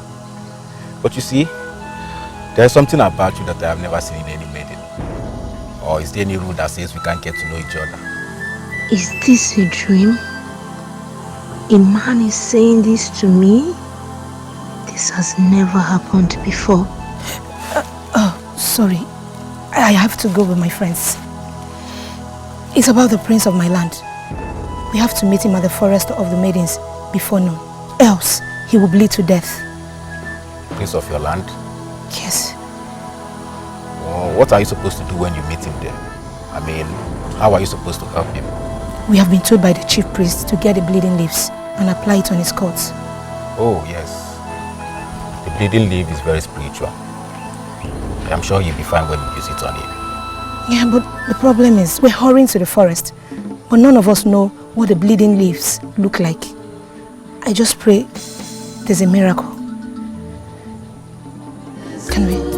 But you see, there's something about you that I have never seen in any maiden. Or is there any rule that says we can't get to know each other? Is this a dream? A man is saying this to me? This has never happened before. Sorry. I have to go with my friends. It's about the prince of my land. We have to meet him at the forest of the maidens before noon. Else, he will bleed to death. Prince of your land? Yes. Well, what are you supposed to do when you meet him there? I mean, how are you supposed to help him? We have been told by the chief priest to get the bleeding leaves and apply it on his cords. Oh, yes. The bleeding leaf is very spiritual. I'm sure you'll be fine when you use it on him. Yeah, but the problem is we're hurrying to the forest, but none of us know what the bleeding leaves look like. I just pray there's a miracle. Can we?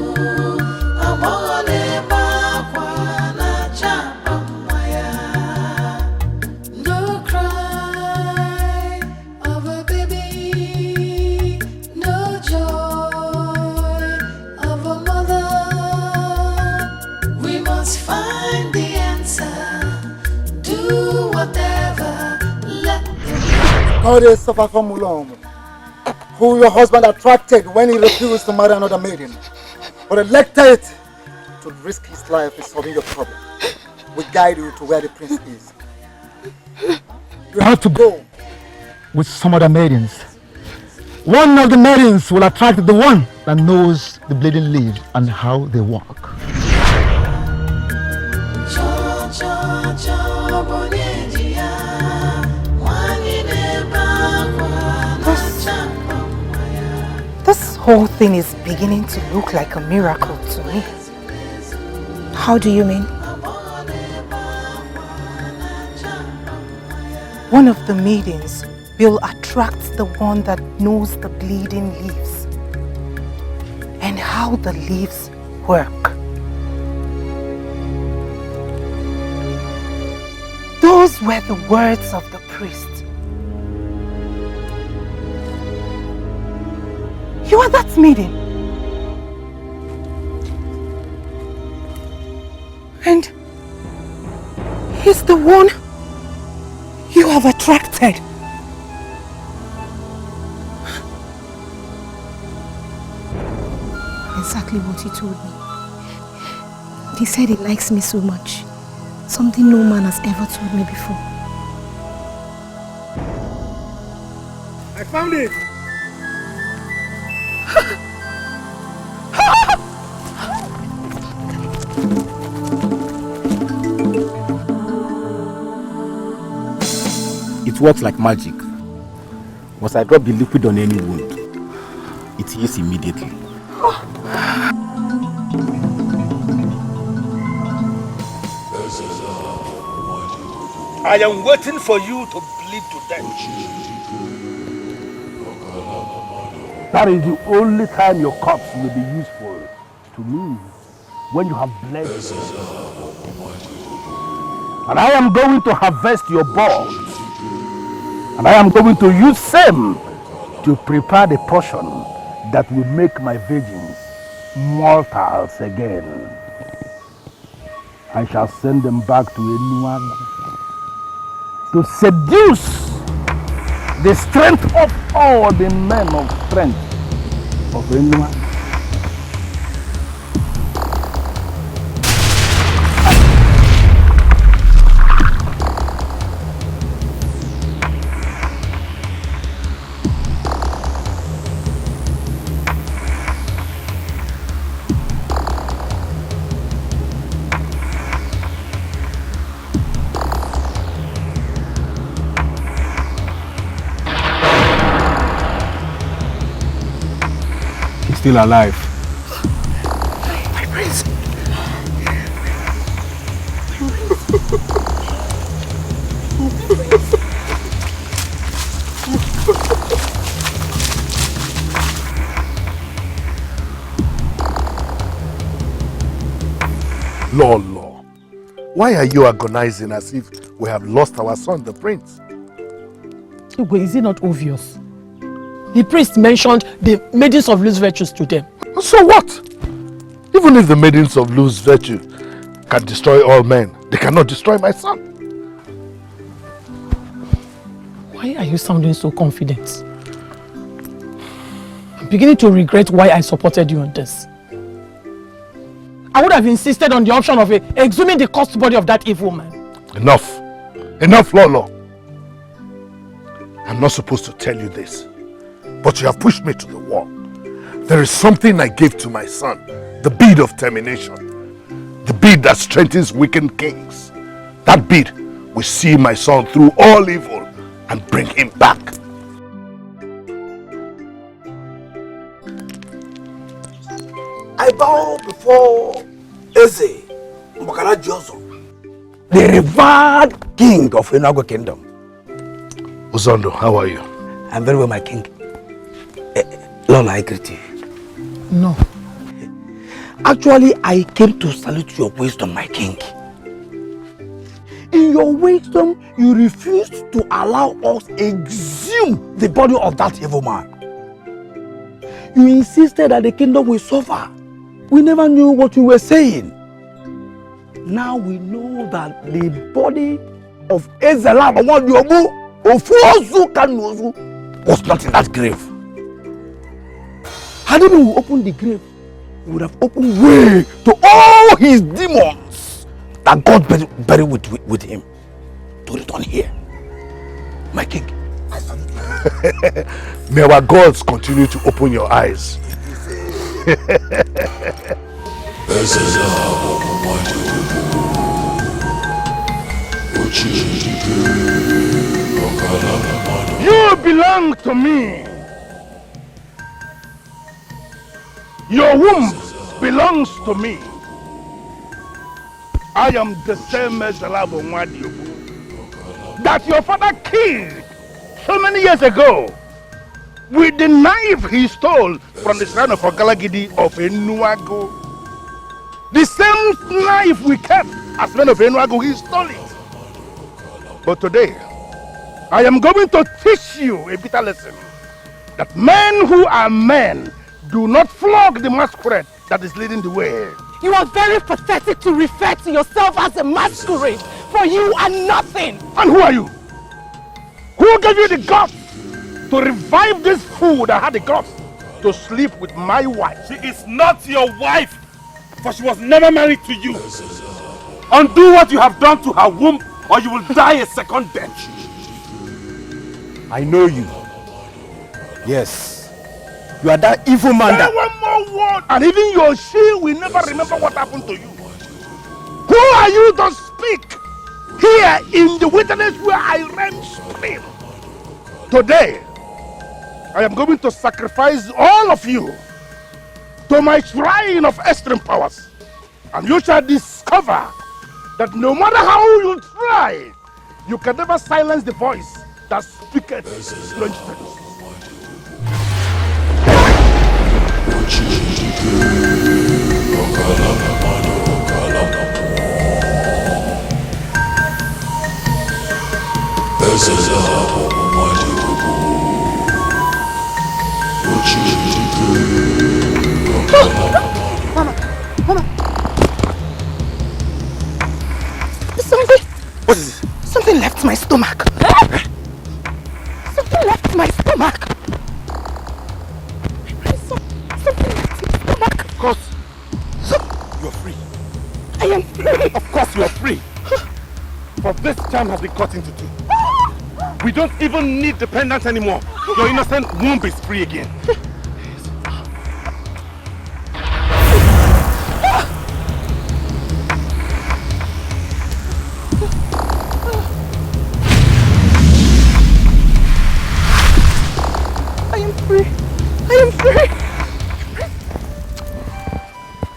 Goddess of Afamulom, who your husband attracted when he refused to marry another maiden, but elected to risk his life in solving your problem, will guide you to where the prince is. You have to go with some other maidens. One of the maidens will attract the one that knows the bleeding leaves and how they walk. This whole thing is beginning to look like a miracle to me. How do you mean? One of the maidens will attract the one that knows the bleeding leaves and how the leaves work. Those were the words of the priest. You are that maiden. And he's the one you have attracted. Exactly what he told me. He said he likes me so much. Something no man has ever told me before. I found it! It works like magic. Once I drop the liquid on any wound, it heals immediately. I am waiting for you to bleed to death. That is the only time your corpse will be useful to me, when you have bled. And I am going to harvest your bones, and I am going to use them to prepare the potion that will make my virgins mortals again. I shall send them back to Enuagu to seduce the strength of all the men of strength of Enuagu. Still alive. My prince. Lord, why are you agonizing as if we have lost our son, the prince? Ugo, is it not obvious? The priest mentioned the maidens of loose virtues to them. So what? Even if the maidens of loose virtue can destroy all men, they cannot destroy my son. Why are you sounding so confident? I'm beginning to regret why I supported you on this. I would have insisted on the option of exhuming the cursed body of that evil man. Enough. Enough, Lolo. I'm not supposed to tell you this, but you have pushed me to the wall. There is something I gave to my son, the bead of termination, the bead that strengthens weakened kings. That bead will see my son through all evil and bring him back. I bow before Eze Ugezu, the revered king of Enuagu Kingdom. Uzondo, how are you? I'm very well, my king. Lola, I greet you. No. Actually, I came to salute your wisdom, my king. In your wisdom, you refused to allow us exhume the body of that evil man. You insisted that the kingdom will suffer. We never knew what you were saying. Now we know that the body of Ezela Ofuozu Kanuozu was not in that grave. Had he been opened the grave, he would have opened way to all his demons that God buried with him to return here. My king. May our gods continue to open your eyes. You belong to me. Your womb belongs to me. I am the same as that your father killed so many years ago with the knife he stole from the shrine of Ogalagidi of Enuago. The same knife we kept as men of Enuago, he stole it. But today, I am going to teach you a bitter lesson that men who are men do not flog the masquerade that is leading the way. You are very pathetic to refer to yourself as a masquerade, for you are nothing. And who are you? Who gave you the guts to revive this fool that had the guts to sleep with my wife? She is not your wife, for she was never married to you. Undo what you have done to her womb, or you will die a second death. I know you. Yes. You are that evil man that... one more word, and even your she will never remember what happened to you. Who are you to speak here in the wilderness where I reign supreme? Today, I am going to sacrifice all of you to my shrine of extreme powers. And you shall discover that no matter how you try, you can never silence the voice that speaketh strange things. Mama. What is it? Something left my stomach. Something left my stomach. Something left my stomach. Of course, you're free. I am free. Of course you are free. For this charm has been cut into two. We don't even need the pendant anymore. Your innocent womb is free again.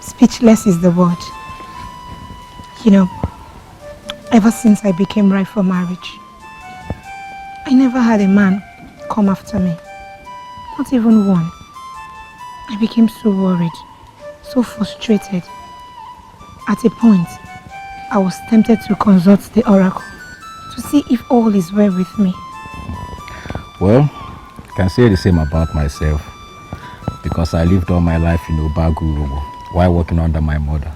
Speechless is the word. You know, ever since I became ripe for marriage, I never had a man come after me. Not even one. I became so worried, so frustrated. At a point, I was tempted to consult the oracle to see if all is well with me. Well, I can say the same about myself, because I lived all my life in ObiagO while working under my mother.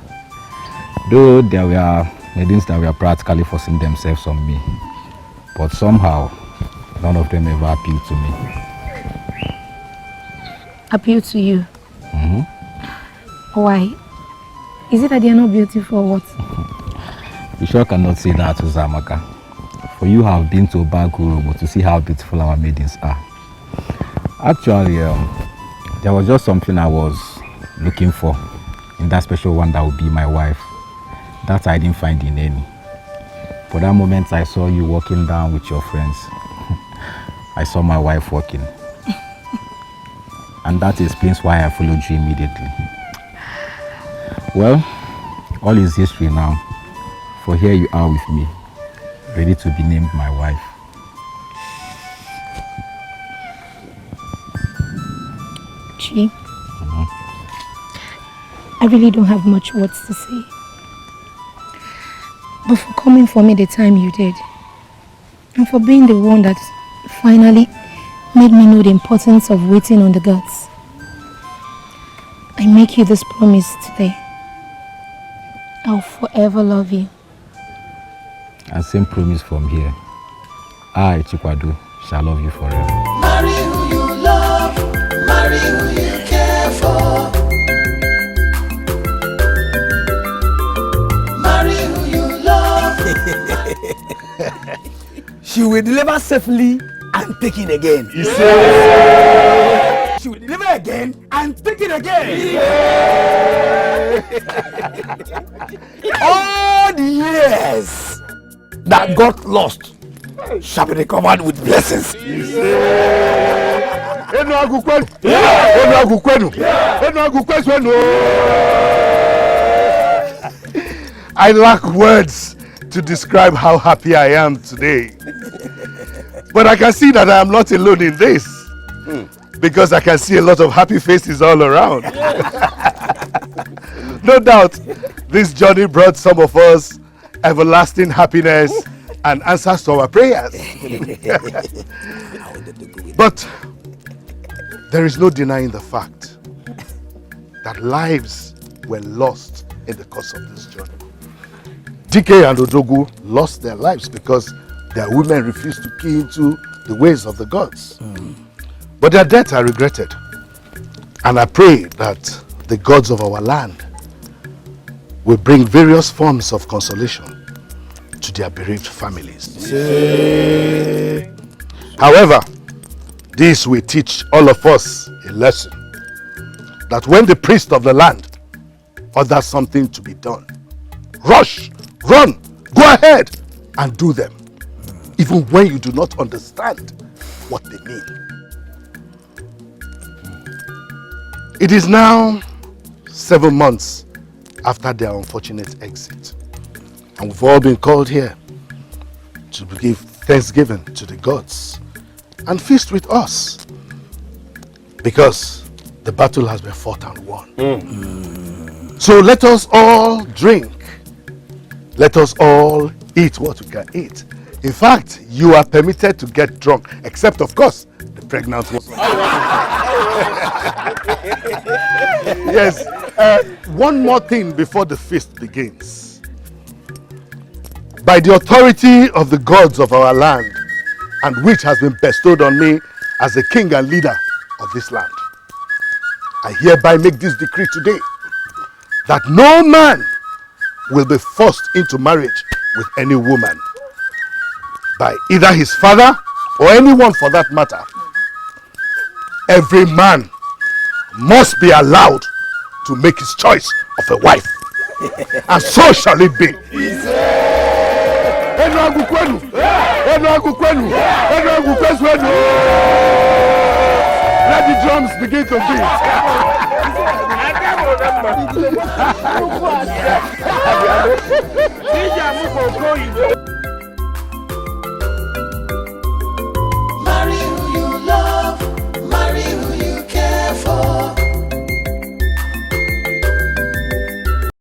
Though there were maidens that were practically forcing themselves on me, but somehow none of them ever appealed to me. Appeal to you? Mm-hmm. Why? Is it that they are not beautiful or what? You sure cannot say that, Uzamaka. For you have been to ObiagO to see how beautiful our maidens are. Actually, there was just something I was looking for in that special one that would be my wife. That I didn't find in any. For that moment I saw you walking down with your friends. I saw my wife walking. And that explains why I followed you immediately. Well, all is history now. For here you are with me, ready to be named my wife. Chi, I really don't have much words to say. But for coming for me the time you did, and for being the one that finally made me know the importance of waiting on the gods, I make you this promise today. I'll forever love you. And same promise from here. I, Chikwadu, shall love you forever. Marry who you love, marry who you care for. Marry who you love. She will deliver safely and take it again. She will deliver again and take it again. All the years that got lost shall be recovered with blessings. I lack words to describe how happy I am today. But I can see that I am not alone in this. Because I can see a lot of happy faces all around. No doubt, this journey brought some of us everlasting happiness and answers to our prayers. But there is no denying the fact that lives were lost in the course of this journey. DK and Odogu lost their lives because their women refused to key into the ways of the gods. But their deaths are regretted. And I pray that the gods of our land will bring various forms of consolation to their bereaved families. However, this will teach all of us a lesson that when the priest of the land orders something to be done, rush, run, go ahead and do them, even when you do not understand what they mean. It is now 7 months after their unfortunate exit, and we've all been called here to give thanksgiving to the gods and feast with us, because the battle has been fought and won. So let us all drink, let us all eat what we can eat. In fact, you are permitted to get drunk, except of course the pregnant one. Yes, one more thing before the feast begins. By the authority of the gods of our land, and which has been bestowed on me as the king and leader of this land, I hereby make this decree today, that no man will be forced into marriage with any woman by either his father or anyone for that matter. Every man must be allowed to make his choice of a wife, and so shall it be. Let the drums begin to beat.